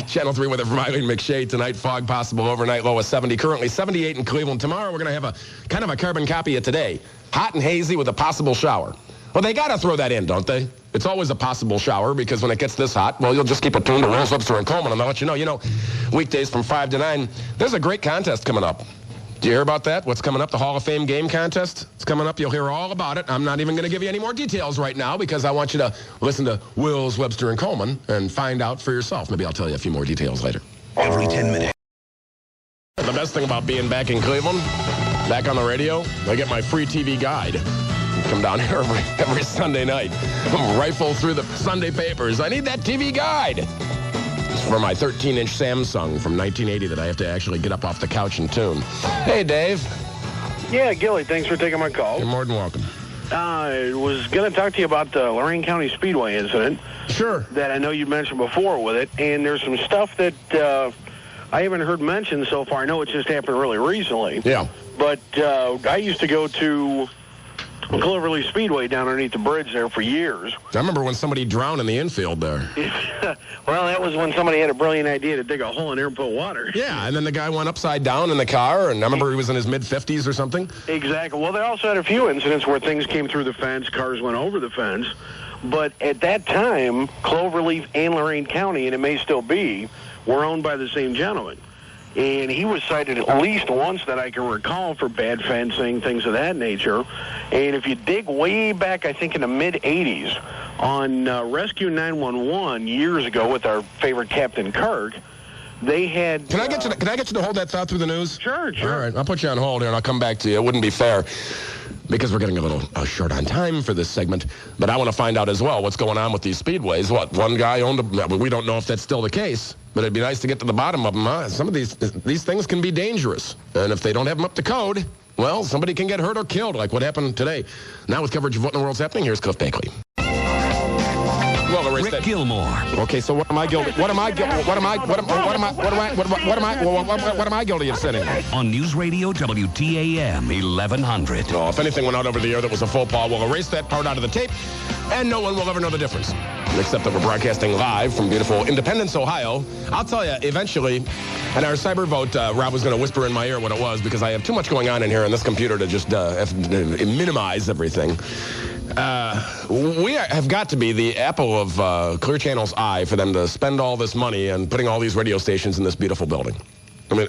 Channel 3 weather from Eileen McShay. Tonight, fog possible overnight, low of 70. Currently 78 in Cleveland. Tomorrow, we're going to have a kind of a carbon copy of today. Hot and hazy with a possible shower. Well, they got to throw that in, don't they? It's always a possible shower because when it gets this hot, well, you'll just keep it tuned to Wills, Webster, and Coleman, and they'll let you know. You know, weekdays from 5 to 9, there's a great contest coming up. Do you hear about that? What's coming up? The Hall of Fame game contest? It's coming up. You'll hear all about it. I'm not even going to give you any more details right now because I want you to listen to Wills, Webster, and Coleman and find out for yourself. Maybe I'll tell you a few more details later. Every 10 minutes. The best thing about being back in Cleveland, back on the radio, I get my free TV guide. Come down here every Sunday night. Rifle through the Sunday papers. I need that TV guide. For my 13-inch Samsung from 1980 that I have to actually get up off the couch and tune. Hey, Dave. Yeah, Gilly, thanks for taking my call. You're more than welcome. I was going to talk to you about the Lorain County Speedway incident. Sure. That I know you mentioned before with it, and there's some stuff that I haven't heard mentioned so far. I know it just happened really recently. Yeah. But I used to go to Cloverleaf Speedway down underneath the bridge there for years. I remember when somebody drowned in the infield there. Well, that was when somebody had a brilliant idea to dig a hole in there and put water. Yeah, and then the guy went upside down in the car, and I remember he was in his mid-50s or something. Exactly. Well, they also had a few incidents where things came through the fence, cars went over the fence. But at that time, Cloverleaf and Lorain County, and it may still be, were owned by the same gentleman. And he was cited at least once that I can recall for bad fencing, things of that nature. And if you dig way back, I think in the mid-'80s, on Rescue 911 years ago with our favorite Captain Kirk, they had... Can I get you to hold that thought through the news? Sure. All right, I'll put you on hold here, and I'll come back to you. It wouldn't be fair because we're getting a little short on time for this segment. But I want to find out as well what's going on with these speedways. What, one guy owned them? We don't know if that's still the case. But it'd be nice to get to the bottom of them. Some of these things can be dangerous. And if they don't have them up to code, well, somebody can get hurt or killed, like what happened today. Now with coverage of what in the world's happening, here's Cliff Bakley. Well, erase Rick that. Gilmour. Okay, so what am I guilty? What am I guilty of sitting? On News Radio WTAM 1100. Oh, if anything went out over the air that was a faux pas, we'll erase that part out of the tape, and no one will ever know the difference. Except that we're broadcasting live from beautiful Independence, Ohio. I'll tell you, eventually, and our cyber vote, Rob was going to whisper in my ear what it was because I have too much going on in here on this computer to just minimize everything. We have got to be the apple of Clear Channel's eye for them to spend all this money and putting all these radio stations in this beautiful building. I mean,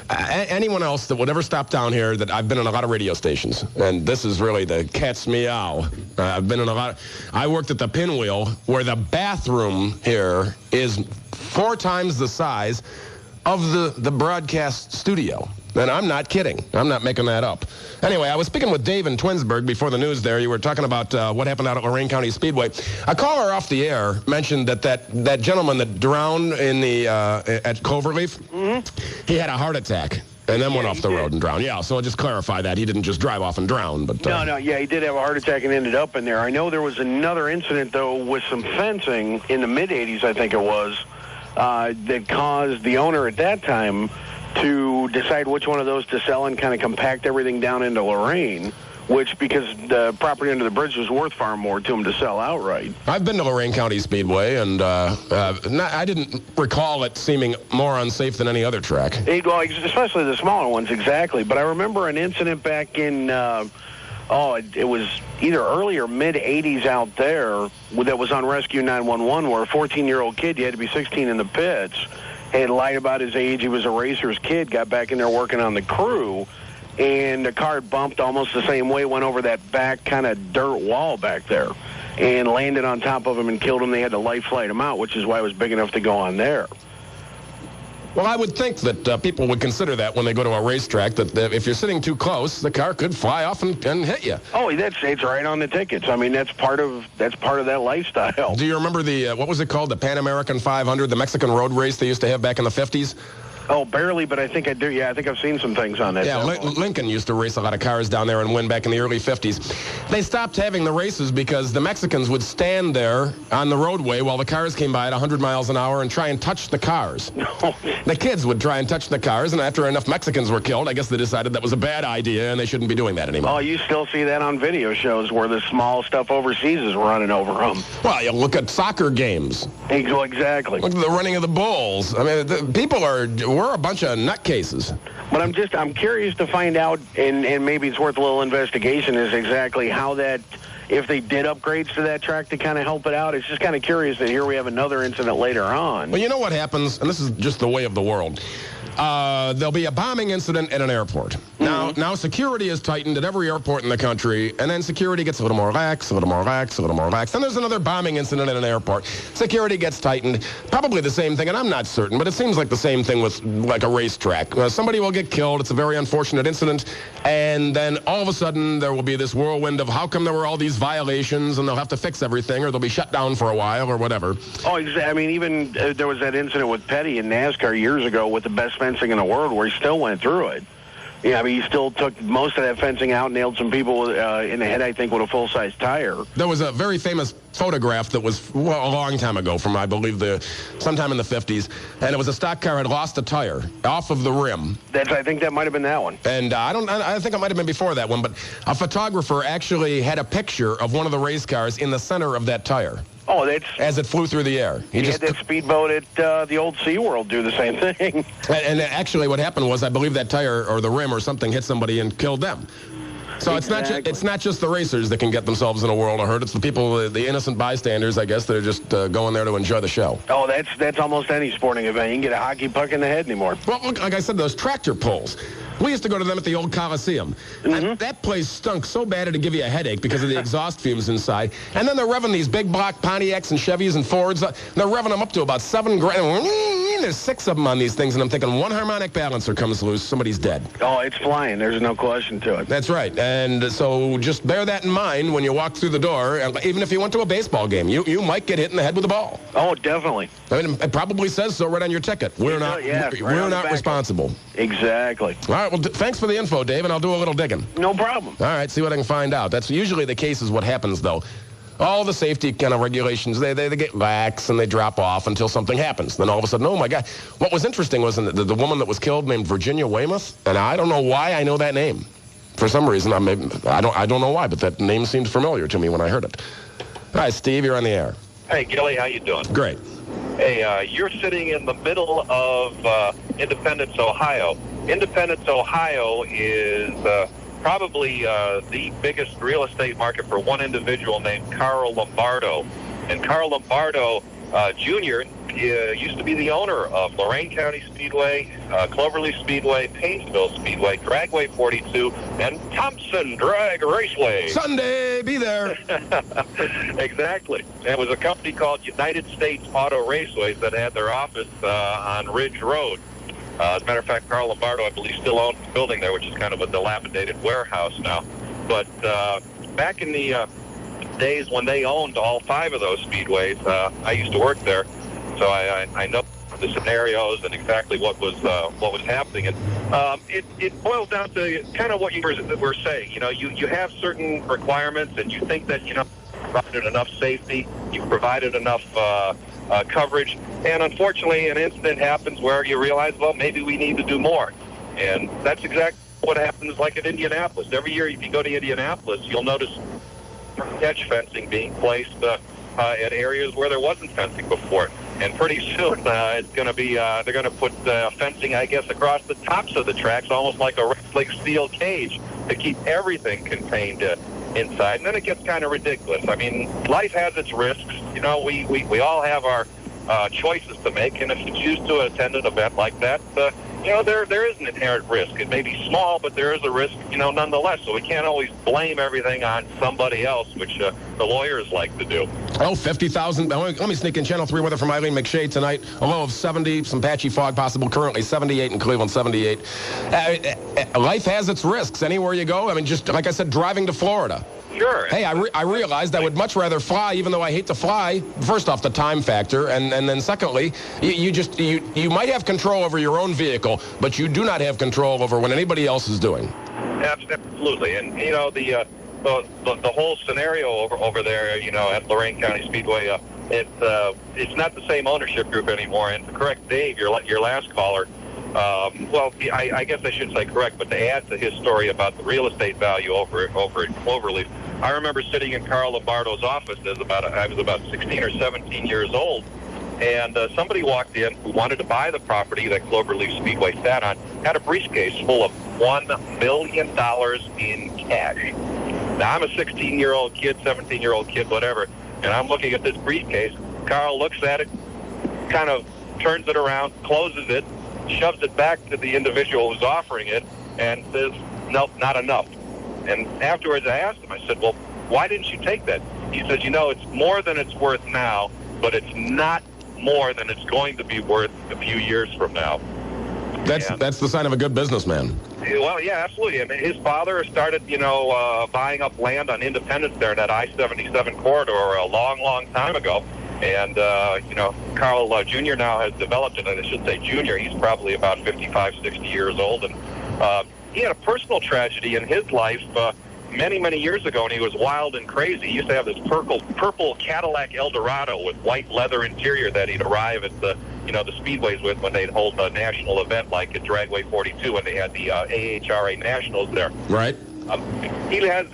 anyone else that would ever stop down here, that I've been in a lot of radio stations, and this is really the cat's meow. I've been in a lot. I worked at the Pinwheel, where the bathroom here is 4 times the size of the broadcast studio. And I'm not kidding. I'm not making that up. Anyway, I was speaking with Dave in Twinsburg before the news there. You were talking about what happened out at Lorain County Speedway. A caller off the air mentioned that gentleman that drowned in the at Cloverleaf, he had a heart attack and then went off the road and drowned. Yeah, so I'll just clarify that. He didn't just drive off and drown. But No, he did have a heart attack and ended up in there. I know there was another incident, though, with some fencing in the mid-'80s, I think it was, that caused the owner at that time to decide which one of those to sell and kind of compact everything down into Lorain, which, because the property under the bridge was worth far more to him to sell outright. I've been to Lorain County Speedway, and I didn't recall it seeming more unsafe than any other track. Well, especially the smaller ones, exactly. But I remember an incident back in, it was either early or mid-'80s out there that was on Rescue 911, where a 14-year-old kid, you had to be 16 in the pits, had lied about his age. He was a racer's kid, got back in there working on the crew, and the car bumped almost the same way, went over that back kind of dirt wall back there and landed on top of him and killed him. They had to life flight him out, which is why it was big enough to go on there. Well, I would think that people would consider that when they go to a racetrack, that if you're sitting too close, the car could fly off and hit you. Oh, it's right on the tickets. I mean, that's part of that lifestyle. Do you remember the, what was it called, the Pan American 500, the Mexican road race they used to have back in the 50s? Oh, barely, but I think I do. Yeah, I think I've seen some things on that. Yeah, Lincoln used to race a lot of cars down there and win back in the early 50s. They stopped having the races because the Mexicans would stand there on the roadway while the cars came by at 100 miles an hour and try and touch the cars. The kids would try and touch the cars, and after enough Mexicans were killed, I guess they decided that was a bad idea and they shouldn't be doing that anymore. Oh, you still see that on video shows where the small stuff overseas is running over them. Well, you look at soccer games. Exactly. Look at the running of the Bulls. I mean, we're a bunch of nutcases. But I'm curious to find out, and maybe it's worth a little investigation, is exactly how that, if they did upgrades to that track to kind of help it out. It's just kind of curious that here we have another incident later on. Well, you know what happens, and this is just the way of the world. There'll be a bombing incident at an airport. Now security is tightened at every airport in the country, and then security gets a little more lax, a little more lax, a little more lax. Then there's another bombing incident at an airport. Security gets tightened. Probably the same thing, and I'm not certain, but it seems like the same thing with like a racetrack. Somebody will get killed. It's a very unfortunate incident, and then all of a sudden there will be this whirlwind of how come there were all these violations, and they'll have to fix everything, or they'll be shut down for a while, or whatever. Oh, exactly. I mean, even there was that incident with Petty in NASCAR years ago with the best fencing in the world, where he still went through it. Yeah, I mean, he still took most of that fencing out, nailed some people in the head, I think, with a full-size tire. There was a very famous photograph that was a long time ago, from I believe sometime in the 50s, and it was a stock car had lost a tire off of the rim. I think that might have been that one. And I think it might have been before that one, but a photographer actually had a picture of one of the race cars in the center of that tire. Oh, that's... As it flew through the air. He had that speedboat at the old SeaWorld do the same thing. And actually what happened was, I believe that tire or the rim or something hit somebody and killed them. So exactly. It's not just the racers that can get themselves in a world of hurt. It's the people, the innocent bystanders, I guess, that are just going there to enjoy the show. Oh, that's almost any sporting event. You can get a hockey puck in the head anymore. Well, look, like I said, those tractor pulls. We used to go to them at the old Coliseum. And that place stunk so bad it'd give you a headache because of the exhaust fumes inside. And then they're revving these big block Pontiacs and Chevys and Fords. They're revving them up to about $7 grand. There's 6 of them on these things, and I'm thinking one harmonic balancer comes loose, somebody's dead. Oh, it's flying. There's no question to it. That's right. And so just bear that in mind when you walk through the door. Even if you went to a baseball game, you might get hit in the head with a ball. Oh, definitely. I mean, it probably says so right on your ticket. We're not responsible. Exactly. All right, well, thanks for the info, Dave, and I'll do a little digging. No problem. All right, see what I can find out. That's usually the case is what happens, though. all the safety kind of regulations, they get lax and they drop off until something happens. Then all of a sudden, oh my God. What was interesting was the woman that was killed named Virginia Weymouth, and I don't know why I know that name. For some reason, I don't know why, but that name seemed familiar to me when I heard it. All right, Steve, you're on the air. Hey, Gilly, how you doing? Great. Hey, you're sitting in the middle of Independence, Ohio. Independence, Ohio is probably the biggest real estate market for one individual named Carl Lombardo. And Carl Lombardo Jr. Used to be the owner of Lorain County Speedway, Cloverleaf Speedway, Painesville Speedway, Dragway 42, and Thompson Drag Raceway. Sunday, be there. Exactly. It was a company called United States Auto Raceways that had their office on Ridge Road. As a matter of fact, Carl Lombardo, I believe, still owns the building there, which is kind of a dilapidated warehouse now. But back in the days when they owned all 5 of those speedways, I used to work there, so I know the scenarios and exactly what was happening. And it boils down to kind of what you were saying. You know, you have certain requirements, and you think that you've provided enough safety, you've provided enough coverage, and unfortunately an incident happens where you realize, well, maybe we need to do more. And that's exactly what happens like at Indianapolis. Every year if you go to Indianapolis, you'll notice hedge fencing being placed at areas where there wasn't fencing before. And pretty soon it's going to be, they're going to put fencing, I guess, across the tops of the tracks, almost like a wrestling steel cage to keep everything contained inside. And then it gets kind of ridiculous. I mean, life has its risks. You know, we all have our choices to make, and if you choose to attend an event like that, you know, there is an inherent risk. It may be small, but there is a risk, you know, nonetheless. So we can't always blame everything on somebody else, which the lawyers like to do. Oh, 50,000. Let me sneak in Channel 3 weather from Eileen McShea tonight. A low of 70, some patchy fog possible. Currently 78 in Cleveland, 78. Life has its risks anywhere you go. I mean, just like I said, driving to Florida. Sure. Hey, I realized I would much rather fly, even though I hate to fly. First off, the time factor, and then secondly, you might have control over your own vehicle, but you do not have control over what anybody else is doing. Absolutely, and you know the whole scenario over there, you know, at Lorain County Speedway, it's not the same ownership group anymore. And to correct Dave, your last caller. Well, I guess I shouldn't say correct, but to add to his story about the real estate value over at Cloverleaf, I remember sitting in Carl Lombardo's office I was about 16 or 17 years old, and somebody walked in who wanted to buy the property that Cloverleaf Speedway sat on, had a briefcase full of $1 million in cash. Now, I'm a 16-year-old kid, 17-year-old kid, whatever, and I'm looking at this briefcase. Carl looks at it, kind of turns it around, closes it, shoves it back to the individual who's offering it, and says, nope, not enough. And afterwards I asked him, I said, well, why didn't you take that? He said, you know, it's more than it's worth now, but it's not more than it's going to be worth a few years from now. That's the sign of a good businessman. Well, yeah, absolutely. And his father started, you know, buying up land on Independence there in that I-77 corridor a long, long time ago. And, you know, Carl Jr. now has developed it, and I should say Jr. He's probably about 55, 60 years old. And he had a personal tragedy in his life many, many years ago, and he was wild and crazy. He used to have this purple Cadillac Eldorado with white leather interior that he'd arrive at the, you know, the speedways with when they'd hold a national event like at Dragway 42 when they had the AHRA Nationals there. Right. He has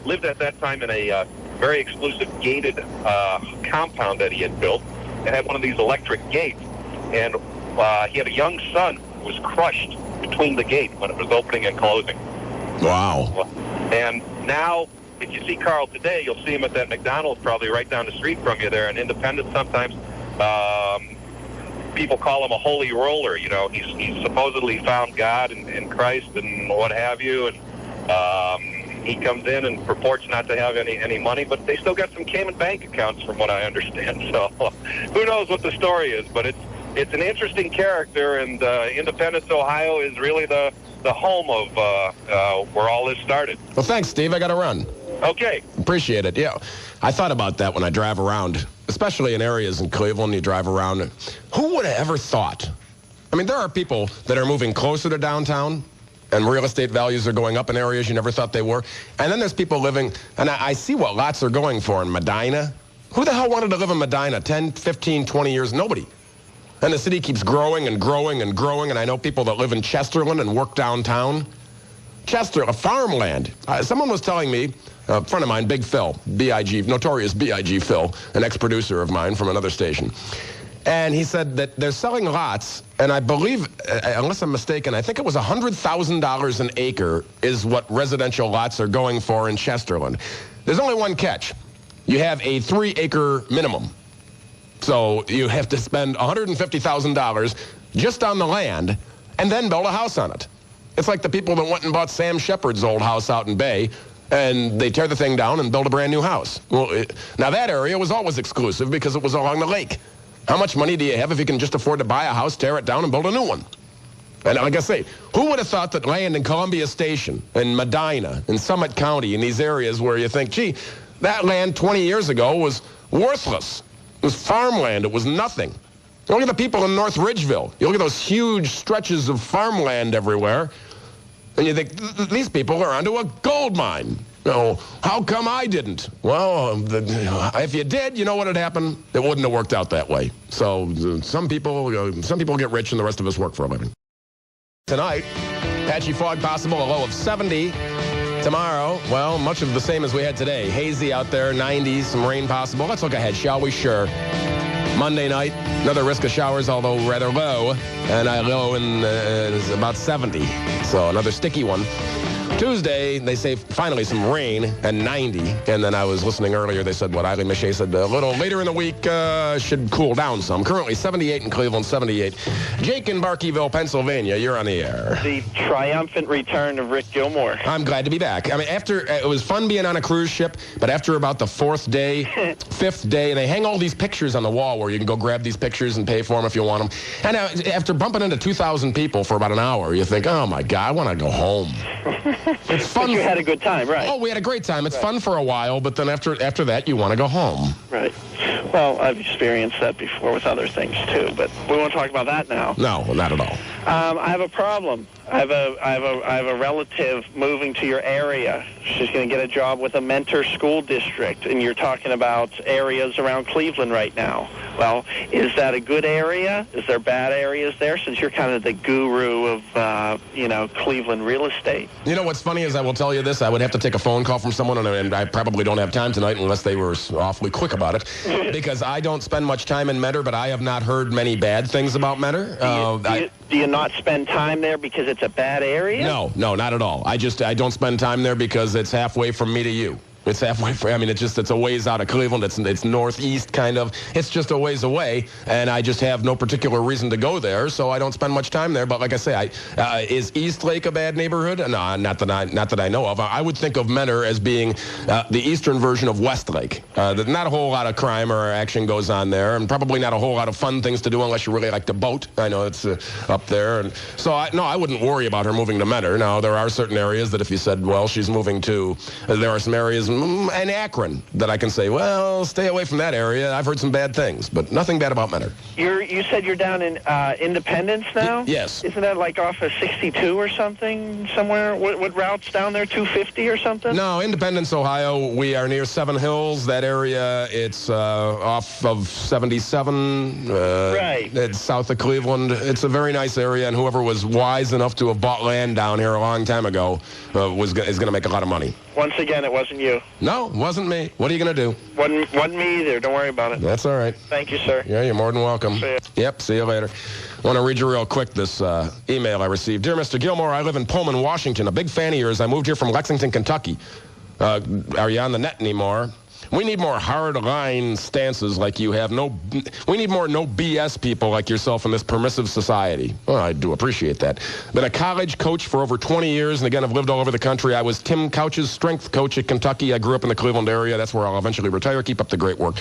lived at that time in a very exclusive gated compound that he had built, and had one of these electric gates. And he had a young son who was crushed between the gate when it was opening and closing. Wow. And now, if you see Carl today, you'll see him at that McDonald's probably right down the street from you there in Independence sometimes. People call him a holy roller. You know, he's supposedly found God and Christ and what have you, and he comes in and purports not to have any money, but they still got some Cayman bank accounts from what I understand. So who knows what the story is, but it's an interesting character, and Independence, Ohio is really the home of where all this started. Well, thanks, Steve. I got to run. Okay. Appreciate it. Yeah. I thought about that when I drive around, especially in areas in Cleveland, you drive around. Who would have ever thought? I mean, there are people that are moving closer to downtown, and real estate values are going up in areas you never thought they were. And then there's people living, and I see what lots are going for in Medina. Who the hell wanted to live in Medina 10, 15, 20 years? Nobody. And the city keeps growing and growing and growing, and I know people that live in Chesterland and work downtown. Chester, a farmland. Someone was telling me, a friend of mine, Big Phil, B.I.G., notorious B.I.G. Phil, an ex-producer of mine from another station. And he said that they're selling lots, and I believe, unless I'm mistaken, I think it was $100,000 an acre is what residential lots are going for in Chesterland. There's only one catch. You have a 3-acre minimum. So you have to spend $150,000 just on the land and then build a house on it. It's like the people that went and bought Sam Shepard's old house out in Bay, and they tear the thing down and build a brand new house. Well, now that area was always exclusive because it was along the lake. How much money do you have if you can just afford to buy a house, tear it down, and build a new one? And like I say, who would have thought that land in Columbia Station, in Medina, in Summit County, in these areas where you think, gee, that land 20 years ago was worthless. It was farmland. It was nothing. Look at the people in North Ridgeville. You look at those huge stretches of farmland everywhere, and you think, these people are onto a gold mine. You know, how come I didn't? Well, if you did, you know what had happened? It wouldn't have worked out that way. So some people get rich and the rest of us work for a living. Tonight, patchy fog possible, a low of 70. Tomorrow, well, much of the same as we had today. Hazy out there, 90s, some rain possible. Let's look ahead, shall we? Sure. Monday night, another risk of showers, although rather low. And I low in about 70. So another sticky one. Tuesday, they say finally some rain and 90. And then I was listening earlier, they said what Eileen Miche said a little later in the week should cool down some. Currently 78 in Cleveland, 78. Jake in Barkeyville, Pennsylvania, you're on the air. The triumphant return of Rick Gilmour. I'm glad to be back. I mean, it was fun being on a cruise ship, but after about the 4th day, 5th day, they hang all these pictures on the wall where you can go grab these pictures and pay for them if you want them. And after bumping into 2,000 people for about an hour, you think, oh my God, I want to go home. It's fun. But you had a good time, right? Oh, we had a great time. It's fun for a while, but then after that, you want to go home. Right. Well, I've experienced that before with other things too, but we won't talk about that now. No, not at all. I have a problem. I have a relative moving to your area. She's going to get a job with a mentor school district, and you're talking about areas around Cleveland right now. Well, is that a good area? Is there bad areas there? Since you're kind of the guru of Cleveland real estate. You know what's funny is I will tell you this. I would have to take a phone call from someone, and I probably don't have time tonight unless they were awfully quick about it, because I don't spend much time in Mentor, but I have not heard many bad things about Mentor. Do you not spend time there because it's a bad area? No, not at all. I don't spend time there because it's halfway from me to you. It's halfway. It's a ways out of Cleveland. It's northeast kind of. It's just a ways away, and I just have no particular reason to go there, so I don't spend much time there. But like I say, is East Lake a bad neighborhood? No, not that I know of. I would think of Mentor as being the eastern version of Westlake. Not a whole lot of crime or action goes on there, and probably not a whole lot of fun things to do unless you really like to boat. I know it's up there, and so I wouldn't worry about her moving to Mentor. Now there are certain areas that if you said, well, she's moving to, there are some areas in Akron that I can say, well, stay away from that area. I've heard some bad things, but nothing bad about Mentor. You said you're down in Independence now? Yes. Isn't that like off of 62 or something somewhere? What route's down there, 250 or something? No, Independence, Ohio. We are near Seven Hills. That area, it's off of 77. Right. It's south of Cleveland. It's a very nice area, and whoever was wise enough to have bought land down here a long time ago is going to make a lot of money. Once again, it wasn't you. No, it wasn't me. What are you going to do? Wasn't me either. Don't worry about it. That's all right. Thank you, sir. Yeah, you're more than welcome. See you. Yep, see you later. I want to read you real quick this email I received. Dear Mr. Gilmour, I live in Pullman, Washington. A big fan of yours. I moved here from Lexington, Kentucky. Are you on the net anymore? We need more hard-line stances like you have. We need more no BS people like yourself in this permissive society. Well, I do appreciate that. Been a college coach for over 20 years, and again, I've lived all over the country. I was Tim Couch's strength coach at Kentucky. I grew up in the Cleveland area. That's where I'll eventually retire. Keep up the great work.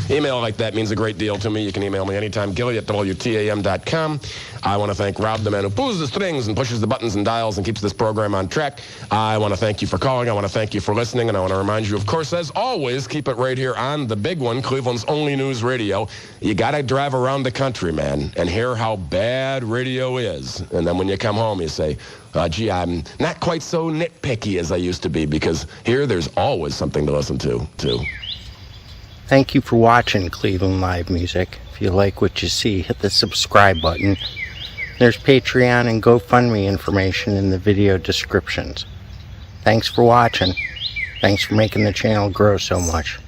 Email like that means a great deal to me. You can email me anytime, Gilly@WTAM.com. I want to thank Rob, the man who pulls the strings and pushes the buttons and dials and keeps this program on track. I want to thank you for calling. I want to thank you for listening, and I want to remind you, of course, as always, just keep it right here on the big one, Cleveland's only news radio. You got to drive around the country, man, and hear how bad radio is. And then when you come home, you say, gee, I'm not quite so nitpicky as I used to be, because here there's always something to listen to, too. Thank you for watching Cleveland Live Music. If you like what you see, hit the subscribe button. There's Patreon and GoFundMe information in the video descriptions. Thanks for watching. Thanks for making the channel grow so much.